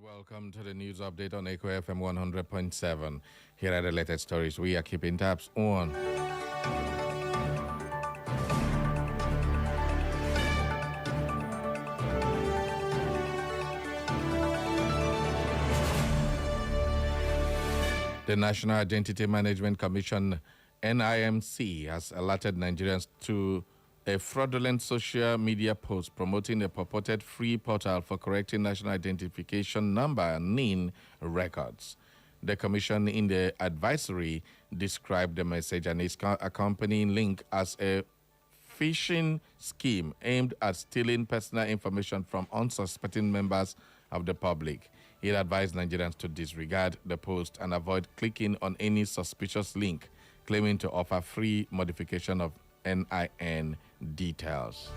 Welcome to the news update on Echo FM 100.7. Here are the latest stories we are keeping tabs on. The National Identity Management Commission, NIMC, has alerted Nigerians to a fraudulent social media post promoting a purported free portal for correcting national identification number (NIN) records. The commission in the advisory described the message and its accompanying link as a phishing scheme aimed at stealing personal information from unsuspecting members of the public. It advised Nigerians to disregard the post and avoid clicking on any suspicious link claiming to offer free modification of NIN details.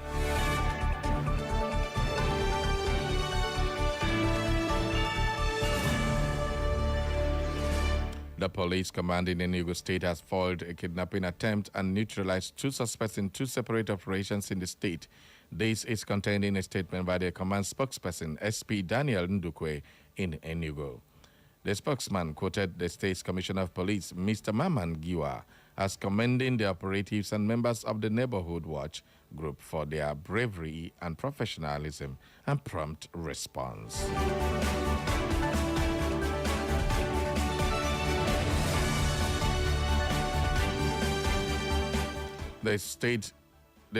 The police command in Enugu State has foiled a kidnapping attempt and neutralized 2 suspects in 2 separate operations in the state. This is contained in a statement by the command spokesperson, SP Daniel Ndukwe, in Enugu. The spokesman quoted the state's Commissioner of Police, Mr. Maman Giwa, as commending the operatives and members of the Neighborhood Watch group for their bravery and professionalism and prompt response. The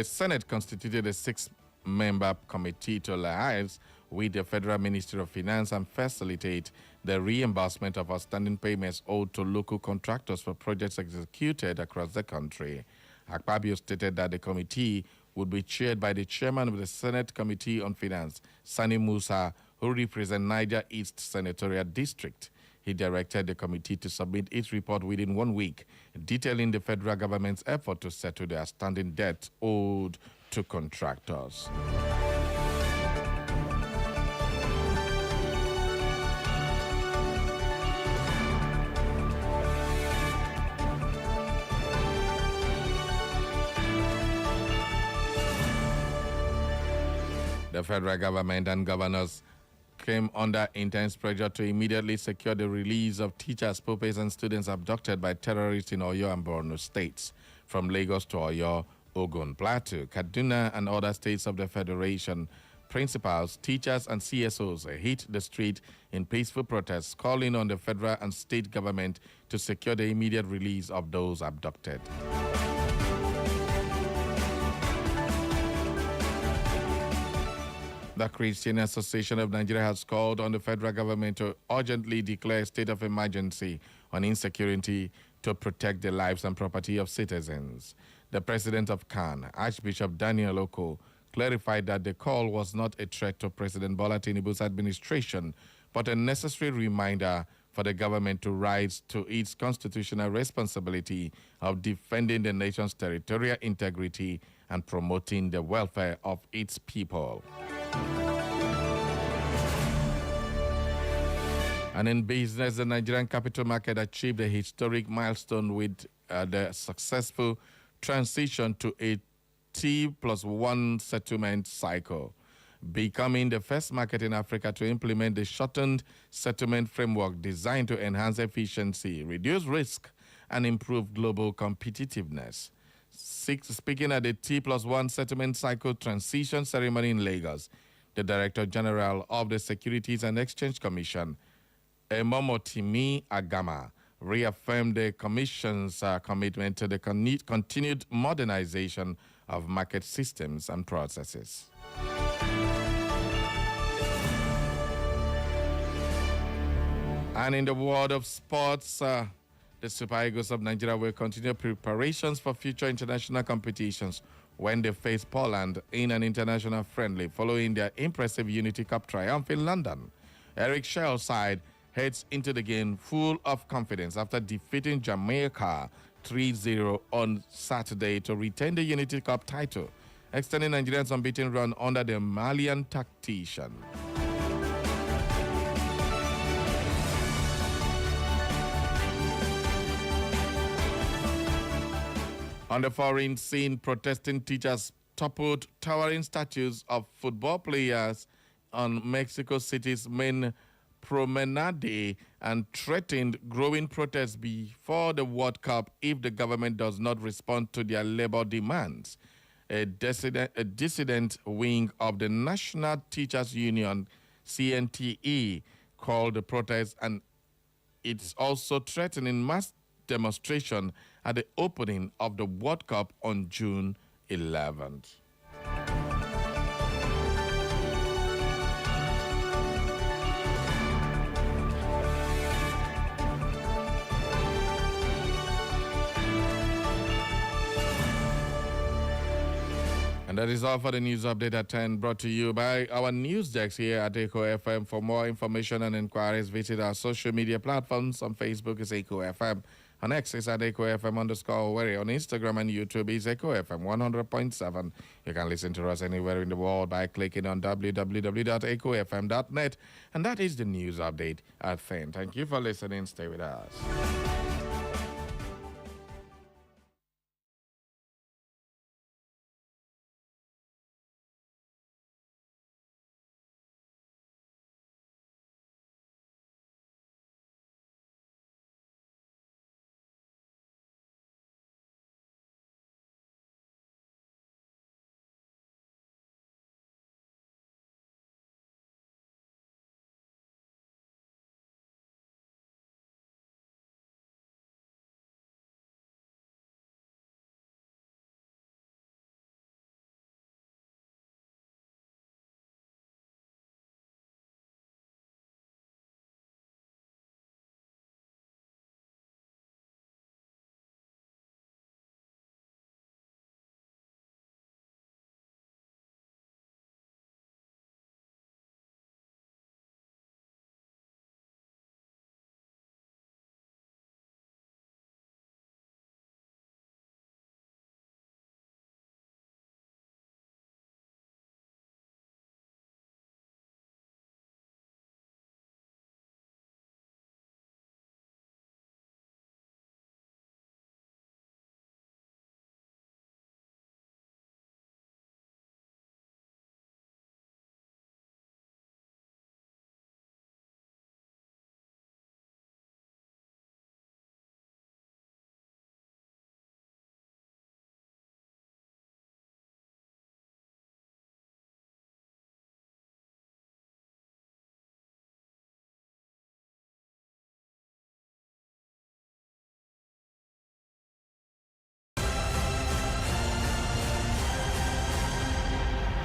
Senate constituted a 6-member committee to liaise with the Federal Ministry of Finance and facilitate the reimbursement of outstanding payments owed to local contractors for projects executed across the country. Akpabio stated that the committee would be chaired by the chairman of the Senate Committee on Finance, Sani Musa, who represents Niger East Senatorial District. He directed the committee to submit its report within 1 week, detailing the federal government's effort to settle the outstanding debt owed to contractors. The federal government and governors came under intense pressure to immediately secure the release of teachers, pupils, and students abducted by terrorists in Oyo and Borno states. From Lagos to Oyo, Ogun, Plateau, Kaduna, and other states of the Federation, principals, teachers, and CSOs hit the street in peaceful protests, calling on the federal and state government to secure the immediate release of those abducted. The Christian Association of Nigeria has called on the federal government to urgently declare a state of emergency on insecurity to protect the lives and property of citizens. The president of CAN, Archbishop Daniel Oko, clarified that the call was not a threat to President Bola Tinubu's administration, but a necessary reminder for the government to rise to its constitutional responsibility of defending the nation's territorial integrity and promoting the welfare of its people. And in business, the Nigerian capital market achieved a historic milestone with the successful transition to a T+1 settlement cycle, becoming the first market in Africa to implement the shortened settlement framework designed to enhance efficiency, reduce risk, and improve global competitiveness. Speaking at the T+1 settlement cycle transition ceremony in Lagos, the Director General of the Securities and Exchange Commission, Emomotimi Agama, reaffirmed the Commission's commitment to the continued modernization of market systems and processes. And in the world of sports, the Super Eagles of Nigeria will continue preparations for future international competitions when they face Poland in an international friendly following their impressive Unity Cup triumph in London. Eric Shell's side heads into the game full of confidence after defeating Jamaica 3-0 on Saturday to retain the Unity Cup title, extending Nigeria's unbeaten run under the Malian tactician. On the foreign scene, protesting teachers toppled towering statues of football players on Mexico City's main promenade and threatened growing protests before the World Cup if the government does not respond to their labor demands. A dissident wing of the National Teachers Union, CNTE, called the protest, and it's also threatening mass demonstration at the opening of the World Cup on June 11th. And that is all for the news update at 10, brought to you by our news desk here at Echo FM. For more information and inquiries, visit our social media platforms. On Facebook is Echo FM. On X is at Echo FM_Owerri. On Instagram and YouTube is Echo FM 100.7. You can listen to us anywhere in the world by clicking on www.echofm.net. And that is the news update at 10. Thank you for listening. Stay with us.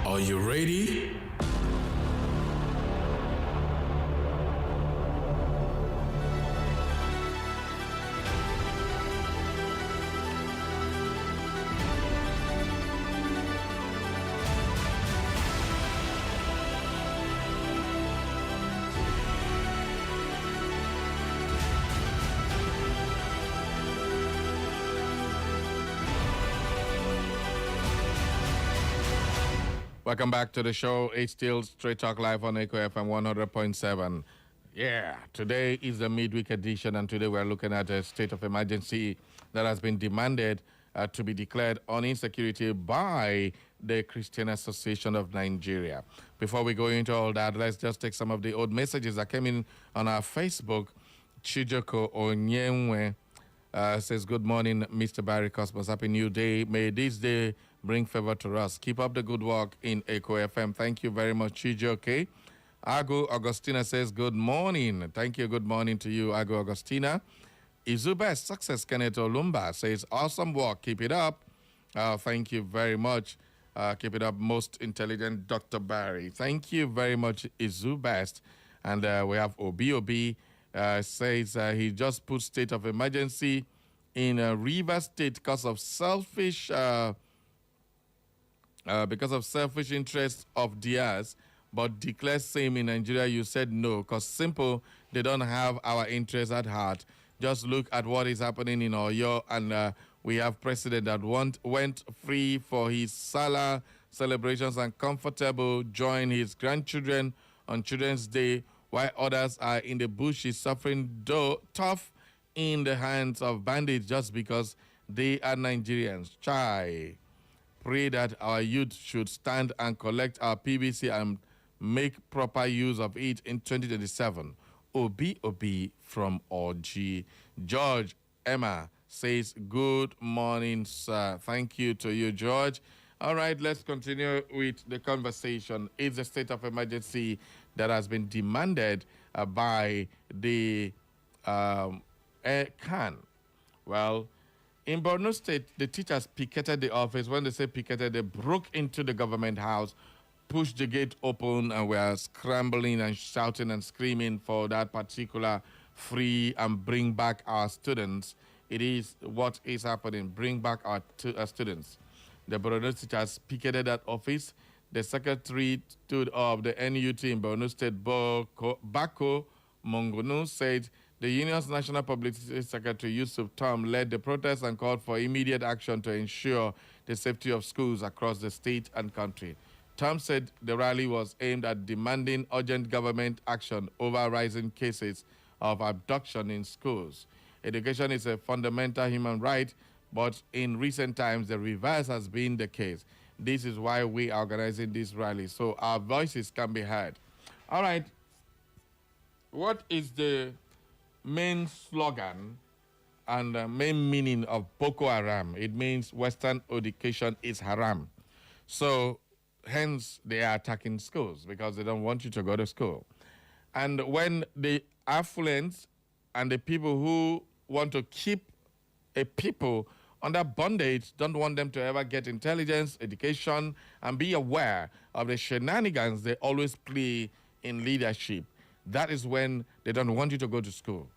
Are you ready? Welcome back to the show. It's still Straight Talk Live on Echo FM 100.7. Yeah, today is the midweek edition, and today we're looking at a state of emergency that has been demanded to be declared on insecurity by the Christian Association of Nigeria. Before we go into all that, let's just take some of the old messages that came in on our Facebook. Chijoko Onyenwe says, good morning, Mr. Barry Cosmos. Happy New Day. May this day bring favor to us. Keep up the good work in Echo FM. Thank you very much, Chijioke. Ago Augustina says, good morning. Thank you. Good morning to you, Ago Augustina. Izubes Success Kenneth Olumba says, awesome work. Keep it up. Thank you very much. Keep it up, most intelligent Dr. Barry. Thank you very much, Izubest. And we have OBOB says he just put state of emergency in Rivers State because of selfish interests of theirs, but declares same in Nigeria. You said no, because simple, they don't have our interests at heart. Just look at what is happening in Oyo, and we have president that went free for his Salah celebrations and comfortable, join his grandchildren on Children's Day, while others are in the bushes suffering tough in the hands of bandits just because they are Nigerians. Chai. Pray that our youth should stand and collect our PVC and make proper use of it in 2027. Obi from OG. George Emma says, good morning, sir. Thank you to you, George. All right, let's continue with the conversation. It's a state of emergency that has been demanded by the CAN. Well, in Borno State, the teachers picketed the office. When they say picketed, they broke into the government house, pushed the gate open, and were scrambling and shouting and screaming for that particular free and bring back our students. It is what is happening. Bring back our students. The Borno teachers picketed that office. The secretary of the NUT in Borno State, Bako Mongonu, said the union's National Publicity Secretary, Yusuf Tom, led the protest and called for immediate action to ensure the safety of schools across the state and country. Tom said the rally was aimed at demanding urgent government action over rising cases of abduction in schools. Education is a fundamental human right, but in recent times, the reverse has been the case. This is why we are organizing this rally, so our voices can be heard. All right. What is the main slogan and main meaning of Boko Haram? It means Western education is haram. So, hence, they are attacking schools because they don't want you to go to school. And when the affluents and the people who want to keep a people under bondage don't want them to ever get intelligence, education, and be aware of the shenanigans they always play in leadership, that is when they don't want you to go to school.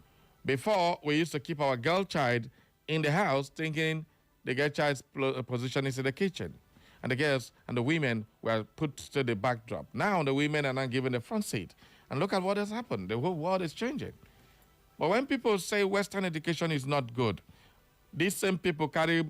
Before, we used to keep our girl child in the house thinking the girl child's position is in the kitchen. And the girls and the women were put to the backdrop. Now the women are not given the front seat. And look at what has happened. The whole world is changing. But when people say Western education is not good, these same people carry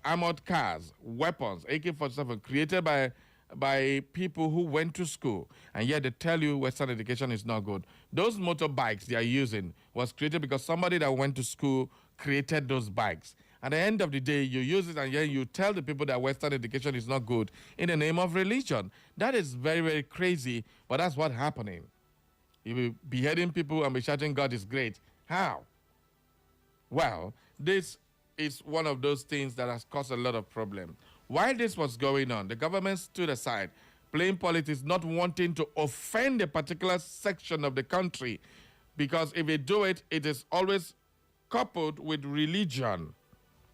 armored cars, weapons, AK-47, created by people who went to school, and yet they tell you Western education is not good. Those motorbikes they are using was created because somebody that went to school created those bikes. At the end of the day, you use it and then you tell the people that Western education is not good in the name of religion. That is very, very crazy, but that's what's happening. You will be beheading people and be shouting, God is great. How? Well, this is one of those things that has caused a lot of problem. While this was going on, the government stood aside, playing politics, not wanting to offend a particular section of the country, because if they do it, it is always coupled with religion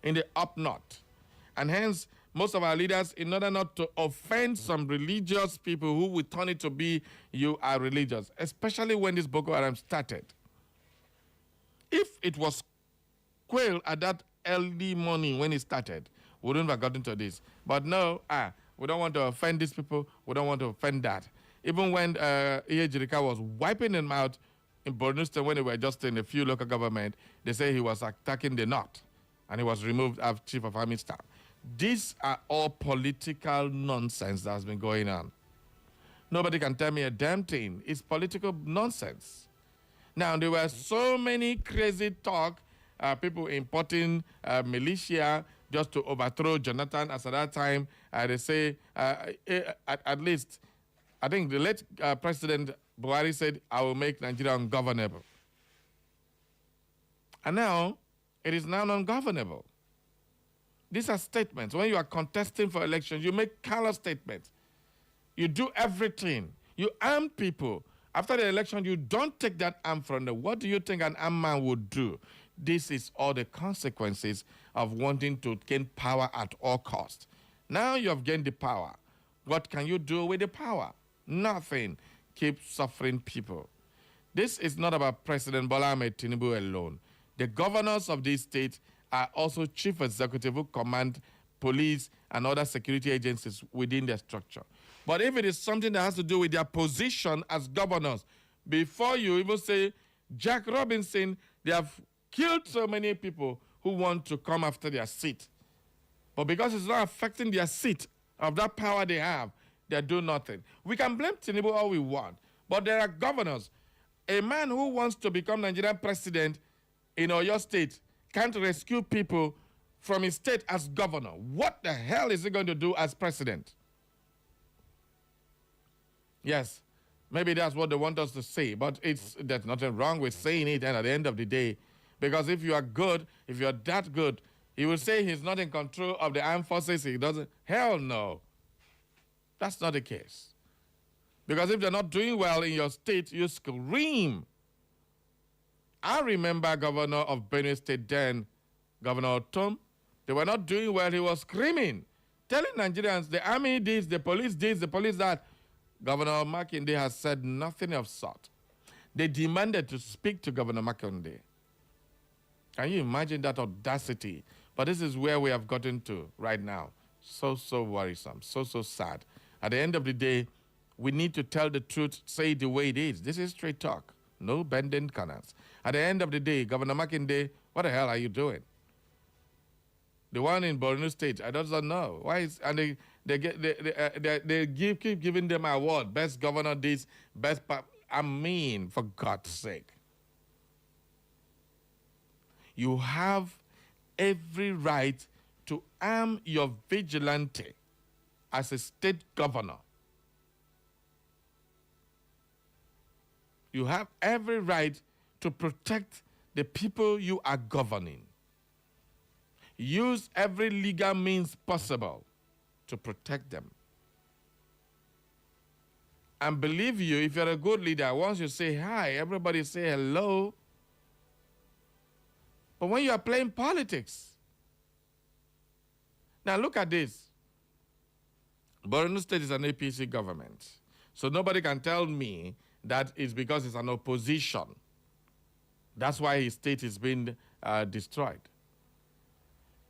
in the up north. And hence, most of our leaders, in order not to offend some religious people who would turn it to be, you are religious, especially when this Boko Haram started. If it was quail at that early morning when it started, we wouldn't have gotten to this. But no, we don't want to offend these people. We don't want to offend that. Even when Iyejirika was wiping them out in Borno State when they were just in a few local government, they say he was attacking the north, and he was removed as chief of army staff. These are all political nonsense that has been going on. Nobody can tell me a damn thing. It's political nonsense. Now, there were so many crazy talk, people importing militia just to overthrow Jonathan. As at that time, they say, at least, I think the late President Buhari said, I will make Nigeria ungovernable. And now, it is now ungovernable. These are statements. When you are contesting for elections, you make callous statements. You do everything. You arm people. After the election, you don't take that arm from them. What do you think an armed man would do? This is all the consequences of wanting to gain power at all costs. Now you have gained the power. What can you do with the power? Nothing. Keep suffering people. This is not about President Bola Ahmed Tinubu alone. The governors of these states are also chief executive who command police and other security agencies within their structure. But if it is something that has to do with their position as governors, before you even say, Jack Robinson, they have killed so many people who want to come after their seat. But because it's not affecting their seat of that power they have, they do nothing. We can blame Tinubu all we want, but there are governors. A man who wants to become Nigerian president in Oyo State can't rescue people from his state as governor. What the hell is he going to do as president? Yes, Maybe that's what they want us to say, but there's nothing wrong with saying it. And at the end of the day, because if you are good, if you're that good, he will say he's not in control of the armed forces. He doesn't. Hell no. That's not the case. Because if they're not doing well in your state, you scream. I remember Governor of Benue State then, Governor Tom. They were not doing well. He was screaming, telling Nigerians, the army this, the police that. Governor Makinde has said nothing of sort. They demanded to speak to Governor Makinde. Can you imagine that audacity? But this is where we have gotten to right now. So worrisome, so sad. At the end of the day, we need to tell the truth, say it the way it is. This is straight talk, no bending corners. At the end of the day, Governor Makinde, what the hell are you doing? The one in Borno State, I don't know. Why is, and they keep giving them an award, best governor this, best, I mean, for God's sake. You have every right to arm your vigilante as a state governor. You have every right to protect the people you are governing. Use every legal means possible to protect them. And believe you, if you're a good leader, once you say hi, everybody say hello. But when you are playing politics, now look at this. Borno State is an APC government. So nobody can tell me that it's because it's an opposition. That's why his state is being destroyed.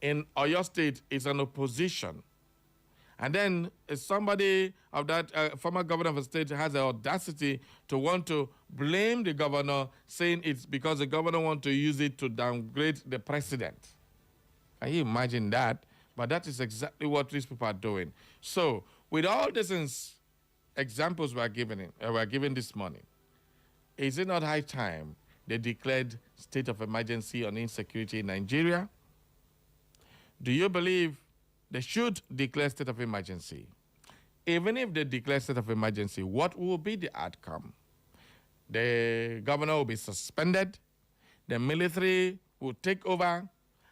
In Oyo State, it's an opposition. And then somebody of that former governor of the state has the audacity to want to blame the governor, saying it's because the governor wants to use it to downgrade the president. Can you imagine that? But that is exactly what these people are doing. So, with all these examples we're given this morning, is it not high time they declared state of emergency on insecurity in Nigeria? Do you believe they should declare state of emergency? Even if they declare state of emergency, what will be the outcome? The governor will be suspended, the military will take over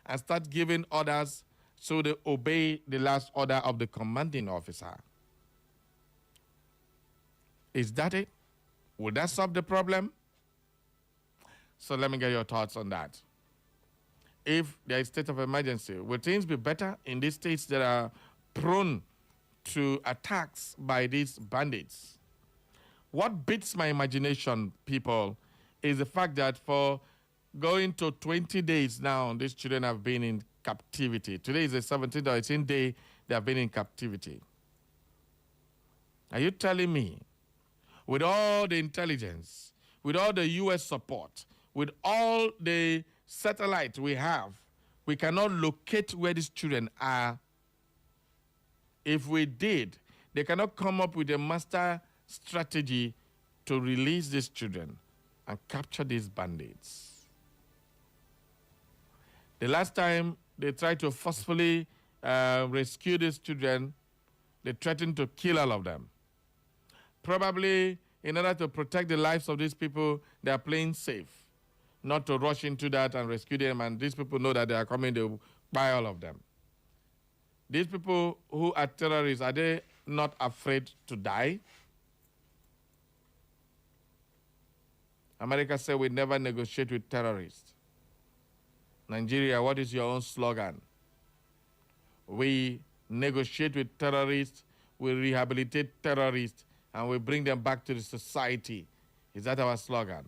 and start giving orders so they obey the last order of the commanding officer. Is that it? Will that solve the problem? So let me get your thoughts on that. If there is state of emergency, will things be better in these states that are prone to attacks by these bandits? What beats my imagination, people, is the fact that for going to 20 days now, these children have been in captivity. Today is the 17th or 18th day they have been in captivity. Are you telling me, with all the intelligence, with all the U.S. support, with all the satellite we have, we cannot locate where these children are? If we did, they cannot come up with a master strategy to release these children and capture these bandits. The last time they tried to forcefully rescue these children, they threatened to kill all of them. Probably in order to protect the lives of these people, they are playing safe, not to rush into that and rescue them, and these people know that they are coming to buy all of them. These people who are terrorists, are they not afraid to die? America said we never negotiate with terrorists. Nigeria, what is your own slogan? We negotiate with terrorists, we rehabilitate terrorists, and we bring them back to the society. Is that our slogan?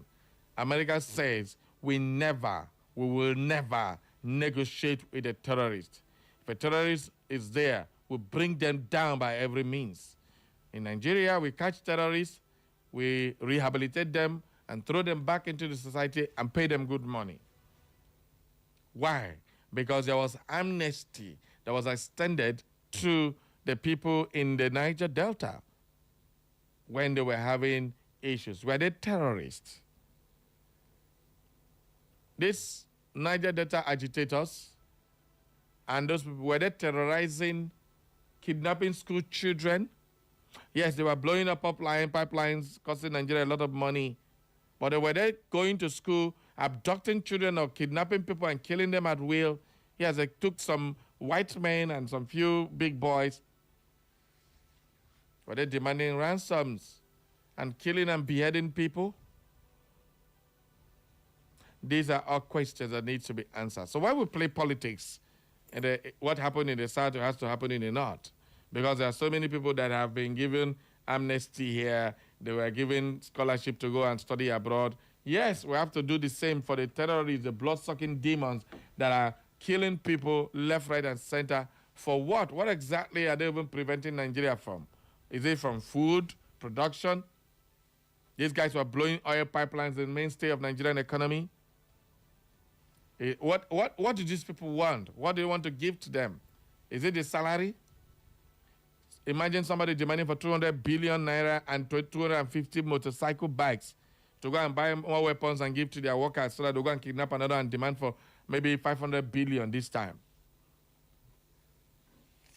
America says we will never negotiate with a terrorist. If a terrorist is there, we bring them down by every means. In Nigeria, we catch terrorists, we rehabilitate them, and throw them back into the society and pay them good money. Why? Because there was amnesty that was extended to the people in the Niger Delta when they were having issues. Were they terrorists? These Niger Delta agitators and those people, were they terrorizing, kidnapping school children? Yes, they were blowing up pipelines, costing Nigeria a lot of money. But they were there going to school, abducting children or kidnapping people and killing them at will. Yes, they took some white men and some few big boys. Were they demanding ransoms and killing and beheading people? These are all questions that need to be answered. So why we play politics? And what happened in the South has to happen in the North. Because there are so many people that have been given amnesty here. They were given scholarship to go and study abroad. Yes, we have to do the same for the terrorists, the blood-sucking demons that are killing people left, right, and center. For what? What exactly are they even preventing Nigeria from? Is it from food production? These guys were blowing oil pipelines, the mainstay of Nigerian economy. What do these people want? What do you want to give to them? Is it the salary? Imagine somebody demanding for 200 billion naira and 250 motorcycle bikes to go and buy more weapons and give to their workers so that they'll go and kidnap another and demand for maybe 500 billion this time.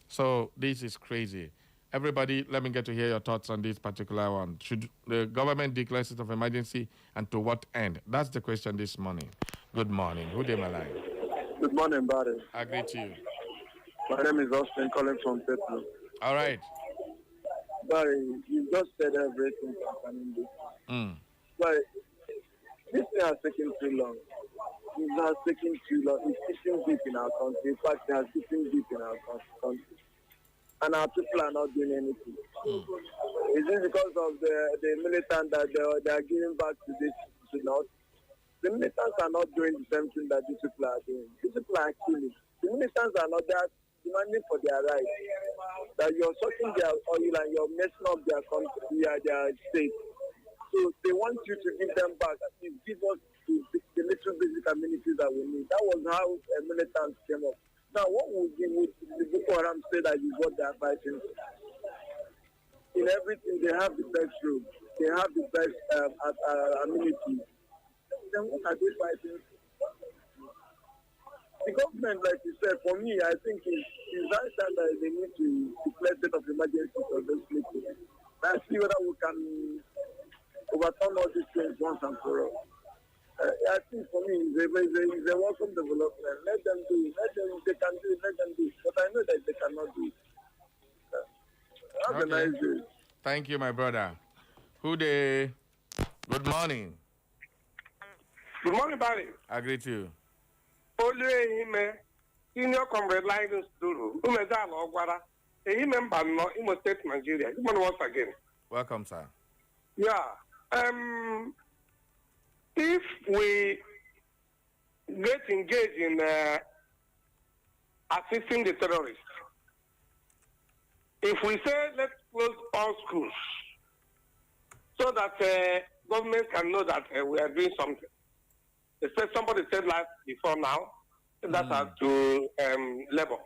So this is crazy. Everybody, let me get to hear your thoughts on this particular one. Should the government declare state of emergency and to what end? That's the question this morning. Good morning. Who am I line? Good morning, Barry. I greet you. My name is Austin, calling from Petro. All right. Barry, you just said everything concerning this. But this thing has taken too long. It has taken too long. It's sitting deep in our country. In fact, it has sitting deep in our country. And our people are not doing anything. Is it because of the militant that they are giving back to this to North? The militants are not doing the same thing that these people are doing. These people are killing. The militants are not there demanding for their rights. That you're sucking their oil and you're messing up their country, their state. So they want you to give them back. Give us the little basic amenities that we need. That was how militants came up. Now, what would the Boko Haram say that is what they are fighting? In everything, they have the best roads. They have the best amenities. Then what are they fighting? The government, like you said, for me, I think it's right time that they need to declare state of emergency for those people. Let's see whether we can overturn all these things once and for all. I think for me, it's a welcome development. Let them do it. They can do it, let them do it. But I know that they cannot do it. Have a nice day. Thank you, my brother. Good morning. Good morning, Barry. I greet you. Senior Comrade Linus Duru, Umezala Ogwara, Imo State, Nigeria. Good morning once again. Welcome, sir. Yeah. If we get engaged in assisting the terrorists, if we say let's close all schools so that government can know that we are doing something. Somebody said last before now, that has to labor.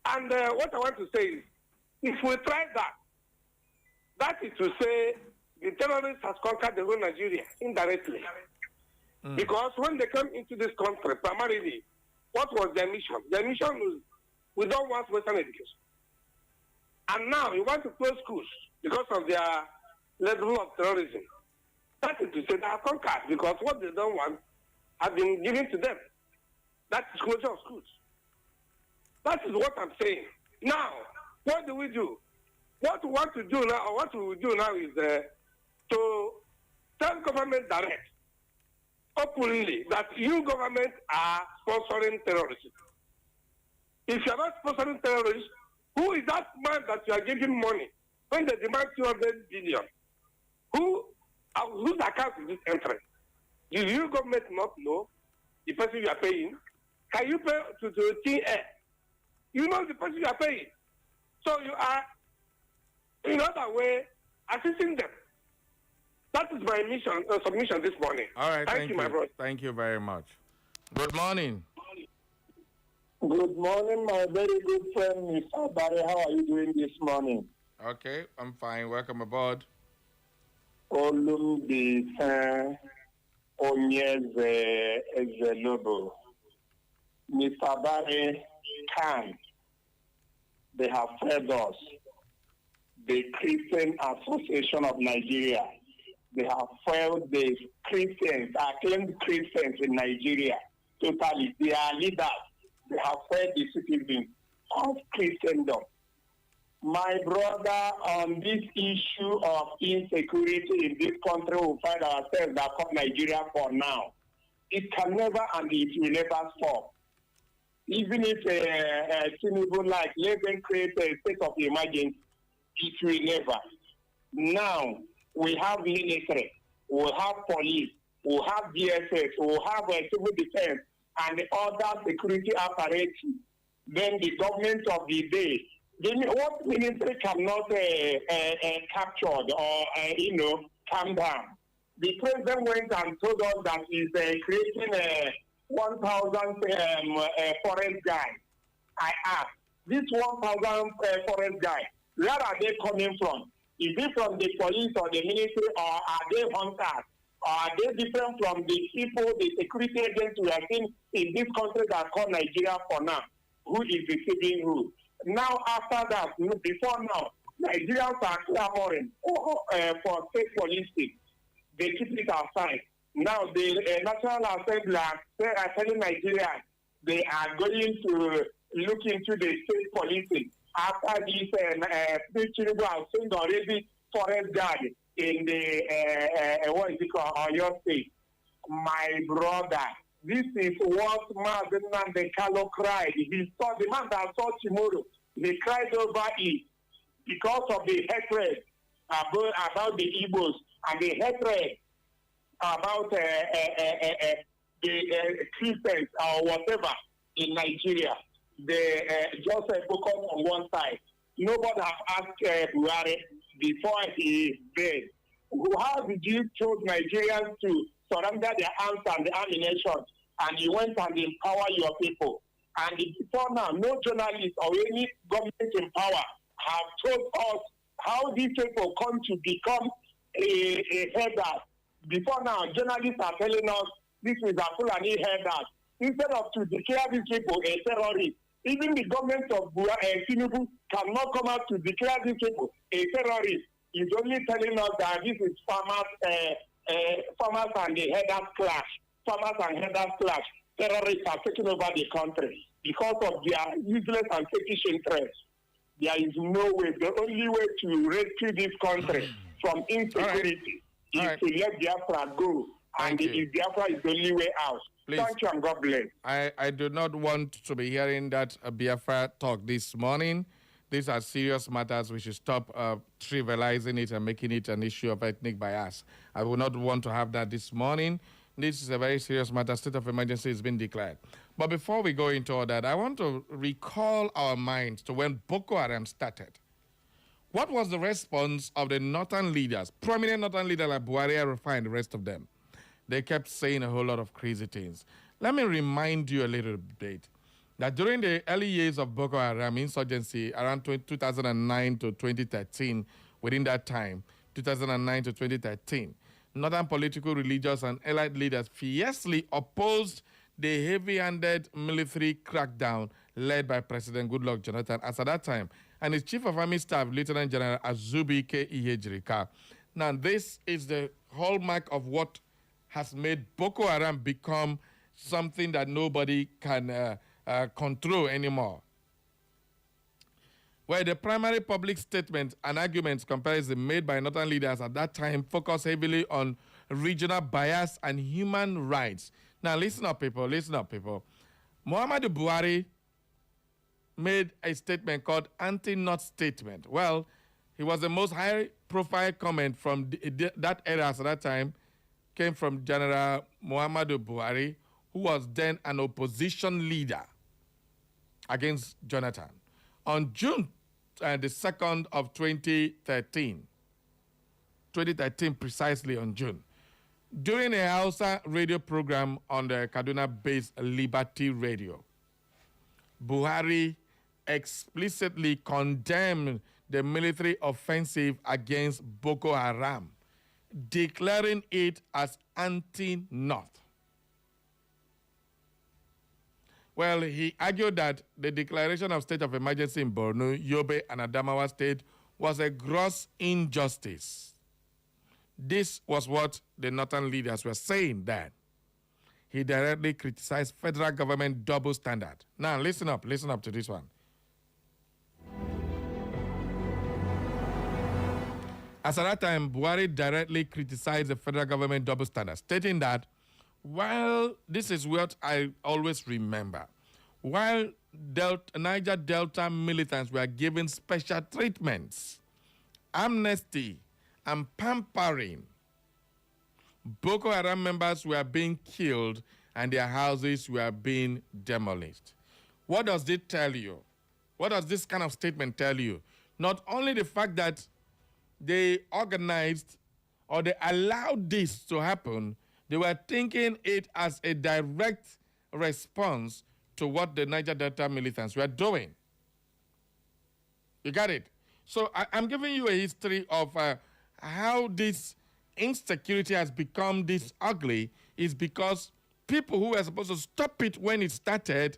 And what I want to say is, if we try that, that is to say the terrorists has conquered the whole Nigeria indirectly. Because when they come into this country, primarily, what was their mission? Their mission was, we don't want Western education. And now we want to close schools because of their level of terrorism. That is to say they are conquered because what they don't want has been given to them. That is closure of schools. That is what I'm saying. Now, what do we do? What we want to do now, or what we will do now is to tell government direct, openly, that you government are sponsoring terrorism. If you are not sponsoring terrorists, who is that man that you are giving money when they demand 200 billion? Whose account is this entering? Do you government not know the person you are paying? Can you pay to TN? You know the person you are paying. So you are, in other way, assisting them. That is my submission this morning. All right, thank you, my brother. Thank you very much. Good morning. Good morning, my very good friend, Mr. Barry. How are you doing this morning? Okay, I'm fine. Welcome aboard. Olumbi Onyeze Ezelobo. Mr. Barry can. They have fed us. the Christian Association of Nigeria. They have failed the Christians, acclaimed Christians in Nigeria totally. They are leaders. They have failed the citizens of Christendom. My brother, on this issue of insecurity in this country, we find ourselves that called Nigeria for now. It can never and it will never stop. Even if Tinubu like, let them create a state of emergency, it will never. Now, we have military, we have police, we have DSS, we have civil defense, and the other security apparatus. Then the government of the day. What ministry cannot capture or, calm down? The president went and told us that he's creating 1,000 forest guys. I asked, this 1,000 forest guys, where are they coming from? Is it from the police or the military, or are they hunters? Or are they different from the people, the security agents we have seen in this country that are called Nigeria for now? Who is receiving who? Now, after that, before now, Nigerians are clamoring for state policing. They keep it aside. Now, the National Assembly are telling Nigerians they are going to look into the state policing after this Tinubu has sent already forest guard in the, what is it called, Oyo State. My brother, this is what Mazen and Carlo cried. He saw the man that saw tomorrow. They cried over it because of the hatred about the Igbos and the hatred about the Christians or whatever in Nigeria. They just focus on one side. Nobody has asked Buhari before he is dead. How did you choose Nigerians to surrender their arms and the ammunition, and you went and empower your people? And before now, no journalist or any government in power have told us how these people come to become a header. Before now, journalists are telling us this is a Fulani header. Instead of to declare these people a terrorist, even the government of Tinubu cannot come out to declare these people a terrorist. It's only telling us that this is farmers and the headers clash. Farmers and headers clash. Terrorists are taking over the country because of their useless and selfish interests. There is no way. The only way to rescue this country from insecurity is to let Biafra go. And if Biafra is the only way out. Please. Thank you and God bless. I do not want to be hearing that Biafra talk this morning. These are serious matters. We should stop trivializing it and making it an issue of ethnic bias. I will not want to have that this morning. This is a very serious matter. State of emergency has been declared. But before we go into all that, I want to recall our minds to when Boko Haram started. What was the response of the northern leaders, prominent northern leaders like Buhari, Arafat, and the rest of them? They kept saying a whole lot of crazy things. Let me remind you a little bit that during the early years of Boko Haram insurgency, around 2009 to 2013, within that time, 2009 to 2013, northern political, religious, and allied leaders fiercely opposed the heavy-handed military crackdown led by President Goodluck Jonathan as at that time, and his chief of army staff, Lieutenant General Azubi K. Ihejirika. Now, this is the hallmark of what has made Boko Haram become something that nobody can control anymore. Where the primary public statement and arguments comparison made by northern leaders at that time focused heavily on regional bias and human rights. Now, listen up, people. Listen up, people. Muhammadu Buhari made a statement called anti-North statement. Well, he was the most high-profile comment from that era at that time came from General Muhammadu Buhari, who was then an opposition leader against Jonathan. On June the 2nd of 2013 precisely on June, during a Hausa radio program on the Kaduna-based Liberty Radio, Buhari explicitly condemned the military offensive against Boko Haram, declaring it as anti-North. Well, he argued that the declaration of state of emergency in Borno, Yobe, and Adamawa State was a gross injustice. This was what the northern leaders were saying then. He directly criticized federal government double standard. Now, listen up to this one. As at that time, Buhari directly criticized the federal government double standard, stating that, while this is what I always remember, while Niger Delta militants were given special treatments, amnesty, and pampering, Boko Haram members were being killed and their houses were being demolished. What does it tell you? What does this kind of statement tell you? Not only the fact that they organized or they allowed this to happen, they were thinking it as a direct response to what the Niger Delta militants were doing. You got it? So I'm giving you a history of how this insecurity has become this ugly is because people who were supposed to stop it when it started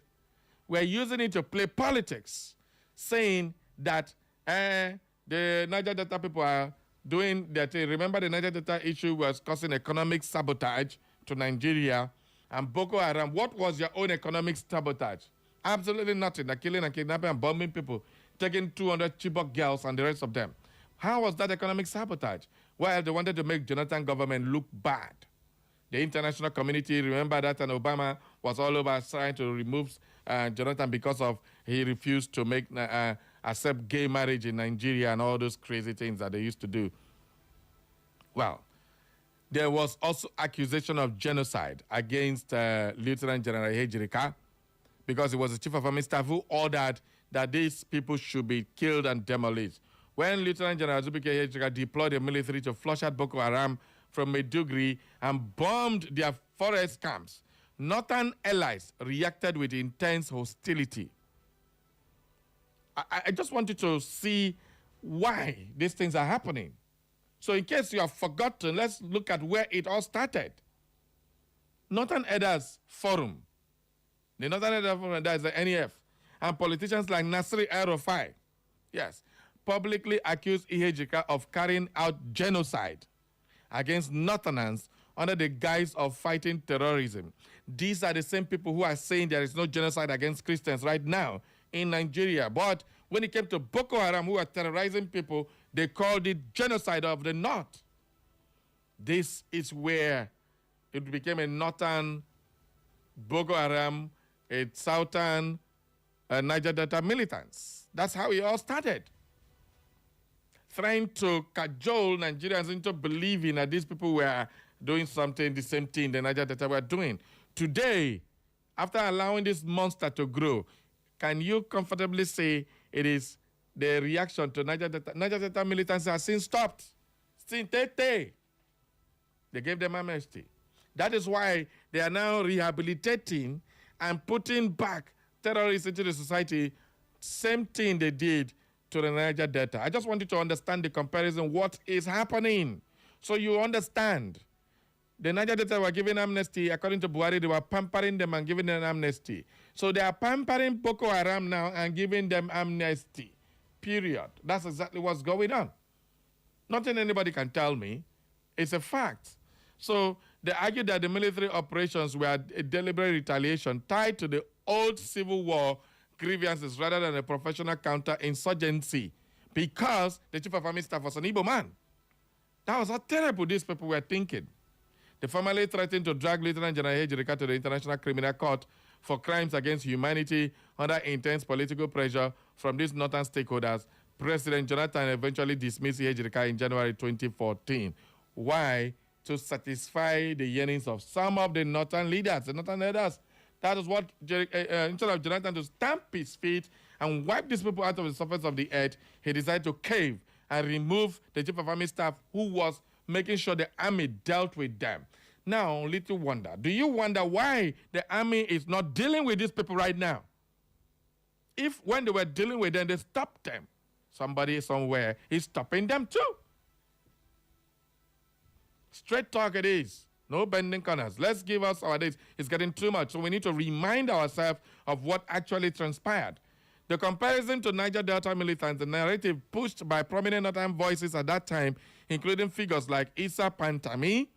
were using it to play politics, saying that the Niger Delta people are doing their thing. Remember, the Niger Delta issue was causing economic sabotage to Nigeria. And Boko Haram, what was your own economic sabotage? Absolutely nothing. They're killing and kidnapping and bombing people, taking 200 Chibok girls and the rest of them. How was that economic sabotage? Well, they wanted to make Jonathan government look bad. The international community, remember that, and Obama was all over trying to remove Jonathan because of he refused to make accept gay marriage in Nigeria and all those crazy things that they used to do. Well, there was also accusation of genocide against Lieutenant General Ejirika because he was the chief of army staff who ordered that these people should be killed and demolished. When Lieutenant General Zubike Ejirika deployed the military to flush out Boko Haram from Maiduguri and bombed their forest camps, northern allies reacted with intense hostility. I just want you to see why these things are happening. So in case you have forgotten, let's look at where it all started. Northern Elders Forum. The Northern Elders Forum, that is the NEF. And politicians like Nasri El-Rufai, yes, publicly accused Ejirika of carrying out genocide against Northerners under the guise of fighting terrorism. These are the same people who are saying there is no genocide against Christians right now in Nigeria. But when it came to Boko Haram, who are terrorizing people, they called it genocide of the North. This is where it became a northern Boko Haram, a southern Niger Delta militants. That's how it all started. Trying to cajole Nigerians into believing that these people were doing something, the same thing the Niger Delta were doing. Today, after allowing this monster to grow, can you comfortably say it is the reaction to Niger Delta? Niger Delta militants have since stopped. Since they gave them amnesty. That is why they are now rehabilitating and putting back terrorists into the society. Same thing they did to the Niger Delta. I just want you to understand the comparison, what is happening, so you understand. The Niger Delta were given amnesty. According to Buhari, they were pampering them and giving them amnesty. So they are pampering Boko Haram now and giving them amnesty, period. That's exactly what's going on. Nothing anybody can tell me. It's a fact. So they argue that the military operations were a deliberate retaliation tied to the old civil war grievances rather than a professional counter-insurgency because the chief of army staff was an Igbo man. That was how terrible these people were thinking. They formally threatened to drag Lieutenant General Ejirika to the International Criminal Court for crimes against humanity under intense political pressure from these northern stakeholders. President Jonathan eventually dismissed Ejirika in January 2014. Why? To satisfy the yearnings of some of the northern leaders, the northern leaders. That is what, instead of Jonathan to stamp his feet and wipe these people out of the surface of the earth, he decided to cave and remove the chief of army staff who was making sure the army dealt with them. Now, little wonder. Do you wonder why the army is not dealing with these people right now? If when they were dealing with them, they stopped them, somebody somewhere is stopping them too. Straight talk it is. No bending corners. Let's give us our days. It's getting too much. So we need to remind ourselves of what actually transpired. The comparison to Niger Delta militants, the narrative pushed by prominent northern voices at that time, including figures like Issa Pantami,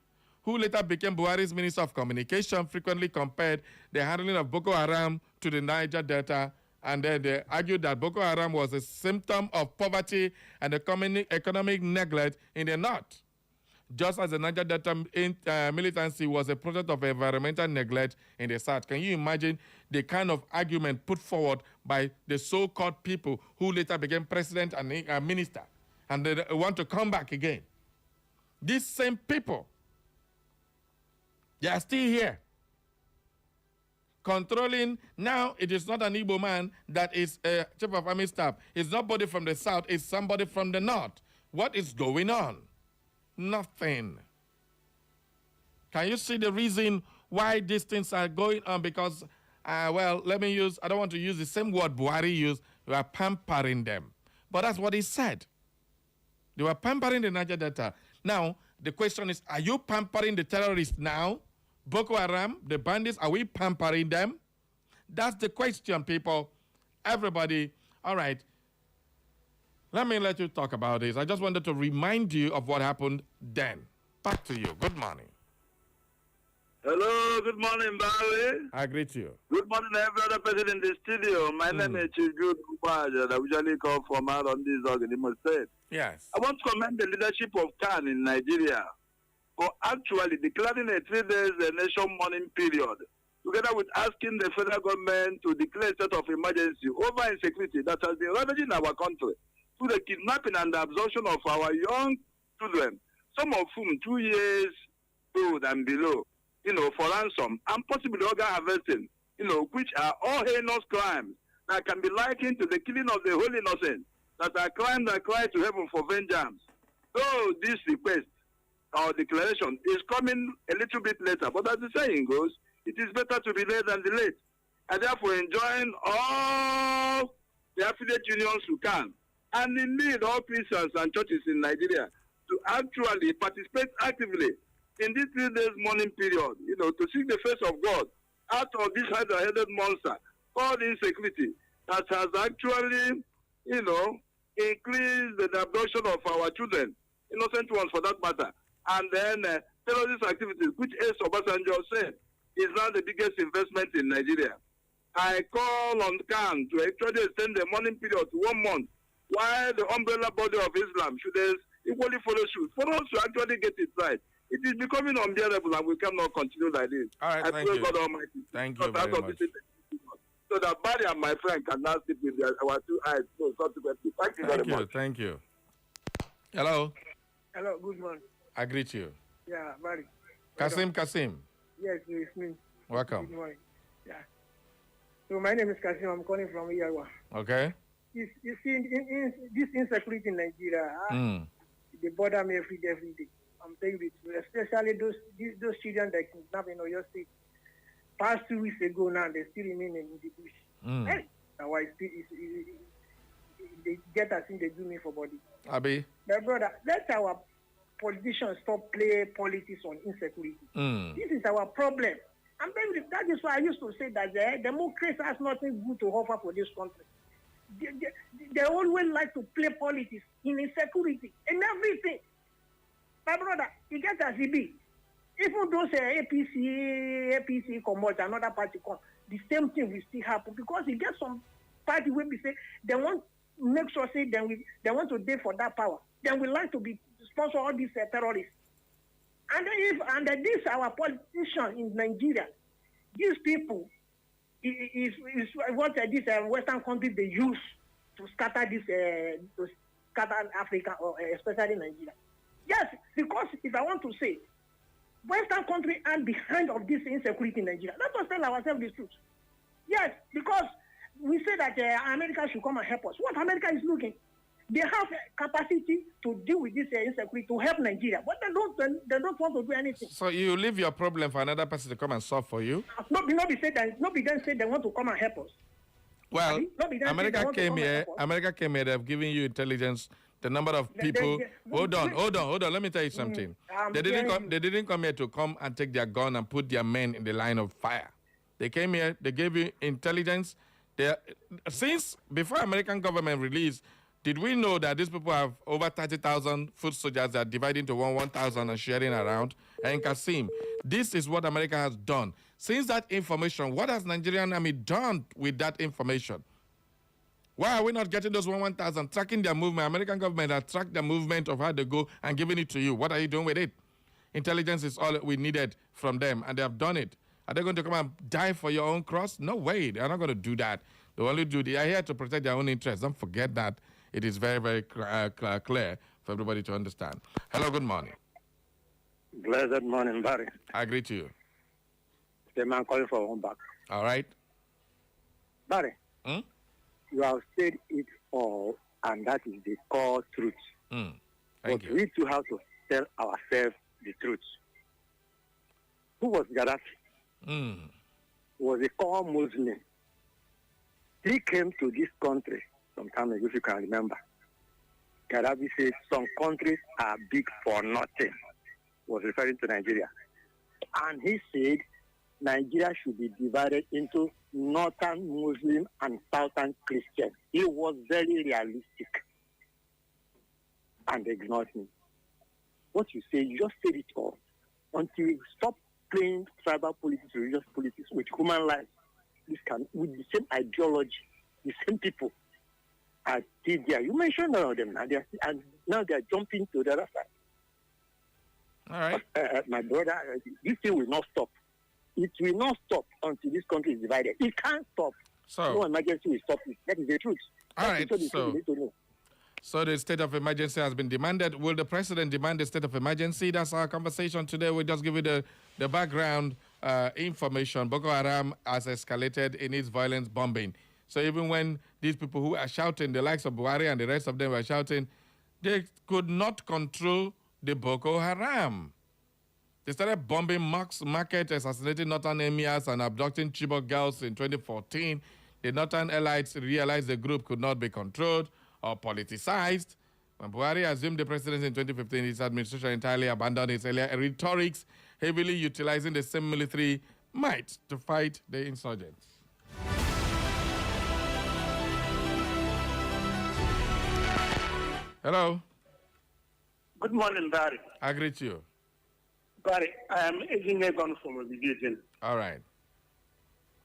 who later became Buhari's Minister of Communication, frequently compared the handling of Boko Haram to the Niger Delta, and then they argued that Boko Haram was a symptom of poverty and economic neglect in the north, just as the Niger Delta militancy was a product of environmental neglect in the south. Can you imagine the kind of argument put forward by the so-called people who later became president and minister, and they want to come back again? These same people, they are still here, controlling. Now it is not an Igbo man that is a chief of army staff. It's nobody from the south. It's somebody from the north. What is going on? Nothing. Can you see the reason why these things are going on? Because, well, I don't want to use the same word Buhari used. We are pampering them. But that's what he said. They were pampering the Niger Delta. Now, the question is, are you pampering the terrorists now? Boko Haram, the bandits, are we pampering them? That's the question, people. Everybody, all right. Let me let you talk about this. I just wanted to remind you of what happened then. Back to you. Good morning. Hello, good morning, Barry. I greet you. Good morning, every other person in the studio. My name is Chijude Kubaja, that we usually call from out on this organization state. Yes. I want to commend the leadership of Khan in Nigeria for actually declaring a 3 days nation mourning period, together with asking the federal government to declare a state of emergency over insecurity that has been ravaging our country through the kidnapping and the absorption of our young children, some of whom 2 years old and below, for ransom, and possibly organ harvesting, which are all heinous crimes that can be likened to the killing of the whole innocent, that are crimes that cry to heaven for vengeance. So this request or declaration is coming a little bit later, but as the saying goes, it is better to be late than delayed. I therefore enjoin all the affiliate unions who can, and indeed all Christians and churches in Nigeria, to actually participate actively in this 3 days mourning period, to seek the face of God out of this hydra-headed monster called insecurity that has actually, increased the abduction of our children, innocent ones for that matter, and then terrorist activities, which as Obasanjo said, is now the biggest investment in Nigeria. I call on Khan to actually extend the mourning period to 1 month, while the umbrella body of Islam should equally follow suit. For us to actually get it right, it is becoming unbearable, and we cannot continue like this. All right, thank you. God Almighty. Thank you very much. So that Barry and my friend can now sleep with our 2 eyes. So subsequently, thank you very much. Thank you. Hello. Hello, good morning. I greet you. Yeah, Barry. Kasim. Yes, it's me. Welcome. Good morning. Yeah. So my name is Kasim. I'm calling from Iyawa. Okay. You see, in this insecurity in Nigeria, they bother me every day. I'm saying it, especially those children that kidnapped in Oyo State. Past 2 weeks ago now, they still remain in the bush. Hey, now they get us in, they do me for body. Abi? My brother, let our politicians stop playing politics on insecurity. This is our problem. And then that is why I used to say that the democracy has nothing good to offer for this country. They always like to play politics in insecurity and everything. My brother, he gets as he be. Even those APC come out, another party come, the same thing will still happen because he gets some party where we say they want to make sure say they want to pay for that power. Then we like to be sponsor all these terrorists. And this our politician in Nigeria, these people is what this Western countries they use to scatter Africa or especially Nigeria. Yes, because if I want to say, Western countries are behind of this insecurity in Nigeria. Let us tell ourselves the truth. Yes, because we say that America should come and help us. What America is looking, they have capacity to deal with this insecurity to help Nigeria, but they don't want to do anything. So you leave your problem for another person to come and solve for you? Nobody then say they want to come and help us. Well, America came here. They've given you intelligence. The number of people. Hold on. Let me tell you something. They didn't come here to come and take their gun and put their men in the line of fire. They came here. They gave you intelligence. Since before American government released, did we know that these people have over 30,000 foot soldiers that are divided into 1,000 and sharing around? And Kasim, this is what America has done. Since that information, what has Nigerian army done with that information? Why are we not getting those 1,000, tracking their movement? American government has tracked the movement of how they go and giving it to you. What are you doing with it? Intelligence is all we needed from them, and they have done it. Are they going to come and die for your own cross? No way. They're not going to do that. They only do. They are here to protect their own interests. Don't forget that. It is very, very clear for everybody to understand. Hello, good morning. Blessed morning, Barry. I agree to you. The man calling for one back. All right. Barry, you have said it all, and that is the core truth. Thank you. We need to have to tell ourselves the truth. Who was Gaddafi? Was a core Muslim. He came to this country some time ago, if you can remember. Gaddafi said some countries are big for nothing. Was referring to Nigeria. And he said Nigeria should be divided into northern Muslim and southern Christian. He was very realistic and ignored me. What you say, you just said it all. Until you stop playing tribal politics, religious politics with human life, this can with the same ideology, the same people are still there. You mentioned none of them now, and now they are jumping to the other side. All right. My brother, this thing will not stop. It will not stop until this country is divided. It can't stop. So, no emergency will stop it. That is the truth. All right. So the state of emergency has been demanded. Will the president demand the state of emergency? That's our conversation today. We'll just give you the background information. Boko Haram has escalated in its violence bombing. So even when these people who are shouting, the likes of Buhari and the rest of them were shouting, they could not control the Boko Haram. They started bombing market, assassinating northern emirs and abducting Chibok girls in 2014. The northern elites realized the group could not be controlled or politicized. When Buhari assumed the presidency in 2015, his administration entirely abandoned its earlier rhetorics, heavily utilizing the same military might to fight the insurgents. Hello. Good morning, Barry. I greet you. Barry, I am Engineer Gun from Obedience. All right.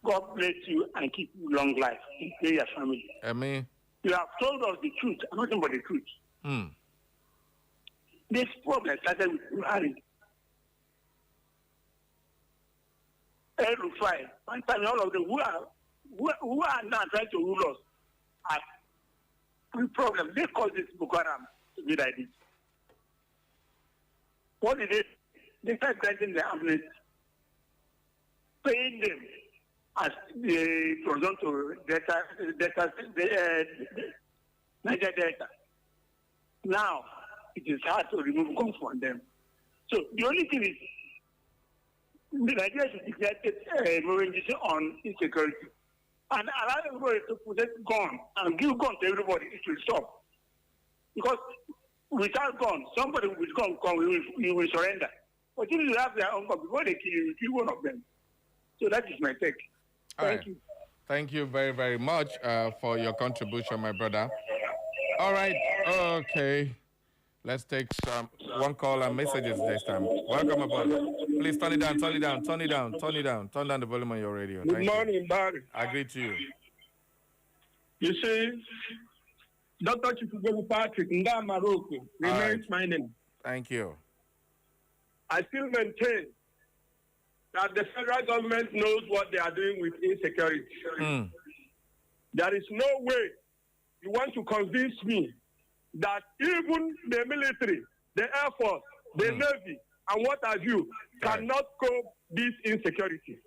God bless you and keep you long life and your family. Amen. You have told us the truth, and nothing but the truth. This problem started with Buhari. El Rufai, one time all of them who are now trying to rule us are the problem. They caused this Boko Haram to be like this. What did they? They started granting the amnesty, paying them as the horizontal Niger Delta. Now, it is hard to remove guns from them. So the only thing is, Nigeria should declare emergency on insecurity and allow everybody to possess guns and give guns to everybody. It will stop. Because without guns, somebody with guns will surrender. But if you have their own gun, before they kill you kill one of them. So that is my take. Thank you. Thank you very, very much for your contribution, my brother. All right. Okay. Let's take one call and messages this time. Welcome aboard. Please turn it down, turn it down, turn it down, turn it down. Turn down the volume on your radio. Good morning, Barry. I agree to you. You see, Dr. Chifugo Patrick, Nga Maroko, remains my name. Thank you. I still maintain that the federal government knows what they are doing with insecurity. There is no way you want to convince me that even the military, the Air Force, the Navy, and what have you, cannot cope this insecurity.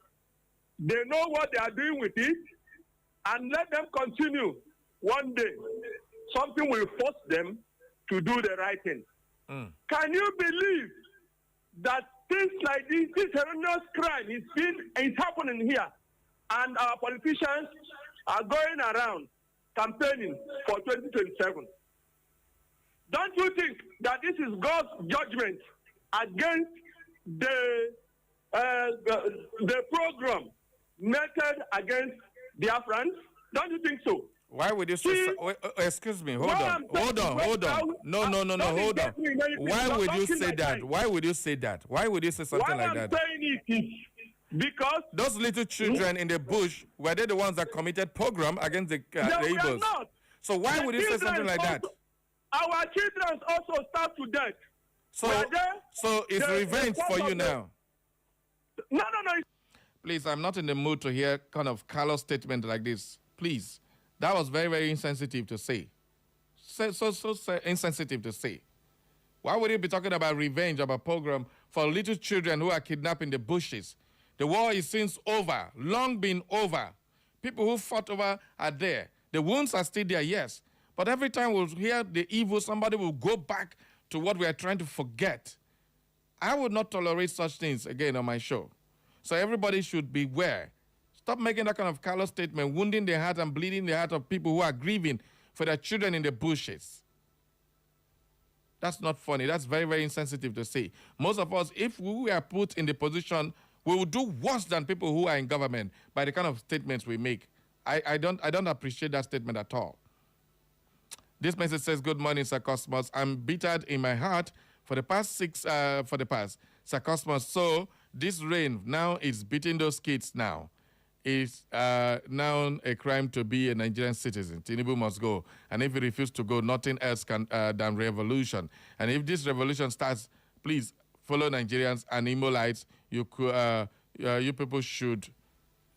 They know what they are doing with it, and let them continue. One day, something will force them to do the right thing. Can you believe that things like this horrendous crime is happening here, and our politicians are going around campaigning for 2027? Don't you think that this is God's judgment against the program meted against Biafrans? Don't you think so? Why would you say excuse me, hold on. No, hold on. Why would you say that? Why would you say that? Why would you say something like that? Why I'm saying it is because those little children in the bush, were they the ones that committed pogrom against the Igbos? Not. So why would you say something like that? Our children also starve to death. So it's revenge for you now. No. Please, I'm not in the mood to hear kind of callous statement like this. Please. That was very, very insensitive to say. So insensitive to say. Why would you be talking about revenge, about pogrom for little children who are kidnapped in the bushes? The war is since over, long been over. People who fought over are there. The wounds are still there, yes. But every time we'll hear the evil, somebody will go back to what we are trying to forget. I would not tolerate such things again on my show. So everybody should beware. Stop making that kind of callous statement, wounding the heart and bleeding the heart of people who are grieving for their children in the bushes. That's not funny. That's very, very insensitive to say. Most of us, if we were put in the position, we will do worse than people who are in government by the kind of statements we make. I don't appreciate that statement at all. This message says, "Good morning, Sir Cosmos. I'm bittered in my heart for the past Sir Cosmos. So this rain now is beating those kids now. It's now a crime to be a Nigerian citizen. Tinubu must go. And if he refuses to go, nothing else can than revolution. And if this revolution starts, please follow Nigerians and Imolites. You people should.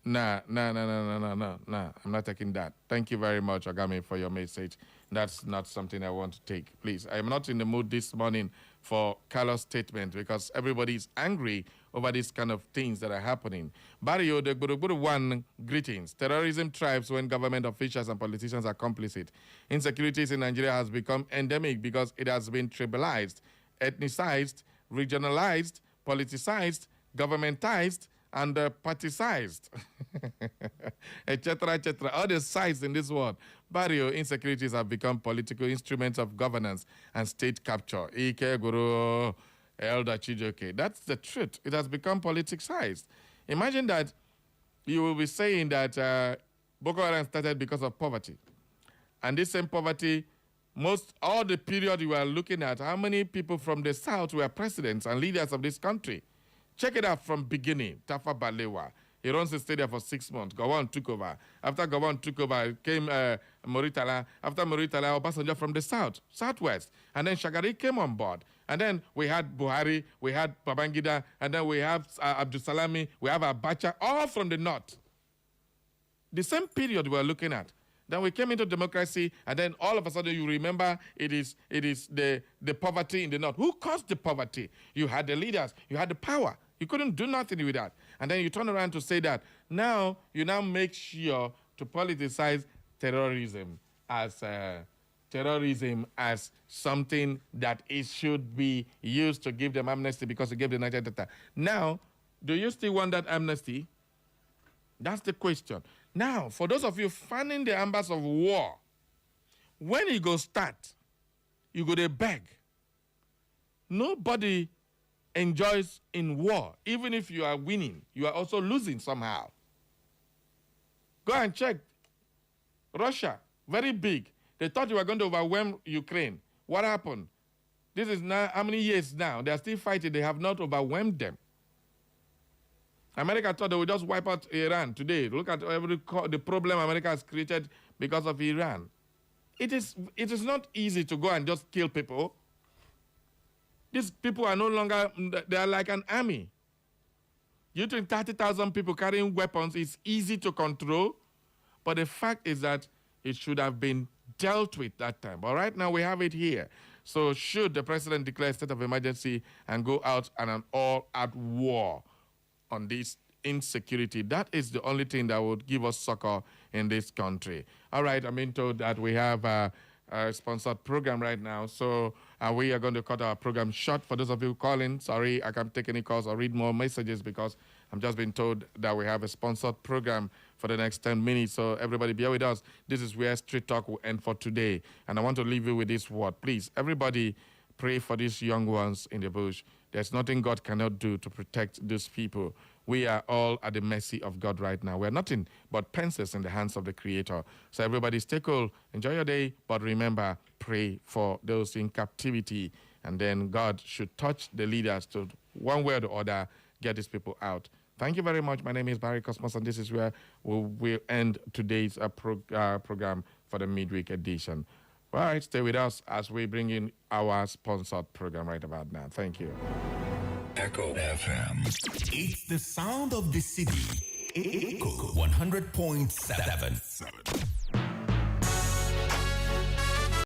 Nah. I'm not taking that. Thank you very much, Agami, for your message. That's not something I want to take. Please, I'm not in the mood this morning for callous statement because everybody is angry over these kind of things that are happening. Barrio, the Guru one, greetings. Terrorism thrives when government officials and politicians are complicit. Insecurity in Nigeria has become endemic because it has been tribalized, ethnicized, regionalized, politicized, governmentized, and particized, etc., etc. All the sides in this world. Barrio insecurities have become political instruments of governance and state capture. Ike Guru Elder Chijoke. That's the truth. It has become politicized. Imagine that you will be saying that Boko Haram started because of poverty. And this same poverty, all the period you are looking at, how many people from the South were presidents and leaders of this country? Check it out from beginning. Tafa Balewa. He runs the stadium for 6 months. Gowon took over. After Gowon took over, came Moritala. After Moritala, Obasanjo from the southwest. And then Shagari came on board. And then we had Buhari, we had Babangida, and then we have Abdul Salami, we have Abacha, all from the north. The same period we're looking at. Then we came into democracy, and then all of a sudden you remember it is the poverty in the north. Who caused the poverty? You had the leaders, you had the power. You couldn't do nothing with that. And then you turn around to say that now you make sure to politicize terrorism as something that it should be used to give them amnesty because you gave the Niger Delta. Now, do you still want that amnesty? That's the question. Now, for those of you fanning the embers of war, when it go start, you go to beg. Nobody enjoys in war. Even if you are winning, you are also losing somehow. Go and check. Russia, very big. They thought you were going to overwhelm Ukraine. What happened? This is now, how many years now? They are still fighting. They have not overwhelmed them. America thought they would just wipe out Iran today. Look at the problem America has created because of Iran. It is not easy to go and just kill people. These people are no longer, they are like an army. You think 30,000 people carrying weapons is easy to control? But the fact is that it should have been dealt with that time. But right now we have it here. So should the president declare a state of emergency and go out on an all-out war on this insecurity, that is the only thing that would give us succor in this country. All right, I'm being told that we have a sponsored program right now, so we are going to cut our program short. For those of you calling, sorry, I can't take any calls or read more messages because I'm just being told that we have a sponsored program for the next 10 minutes, so everybody bear with us. This is where Street Talk will end for today, and I want to leave you with this word. Please, everybody, pray for these young ones in the bush. There's nothing God cannot do to protect these people. We are all at the mercy of God right now. We're nothing but pencils in the hands of the Creator. So everybody stay cool, enjoy your day, but remember, pray for those in captivity. And then God should touch the leaders to, one way or the other, get these people out. Thank you very much. My name is Barry Cosmos, and this is where we'll end today's program for the midweek edition. All right, stay with us as we bring in our sponsored program right about now. Thank you. Echo FM. It's the sound of the city. Echo 100.7.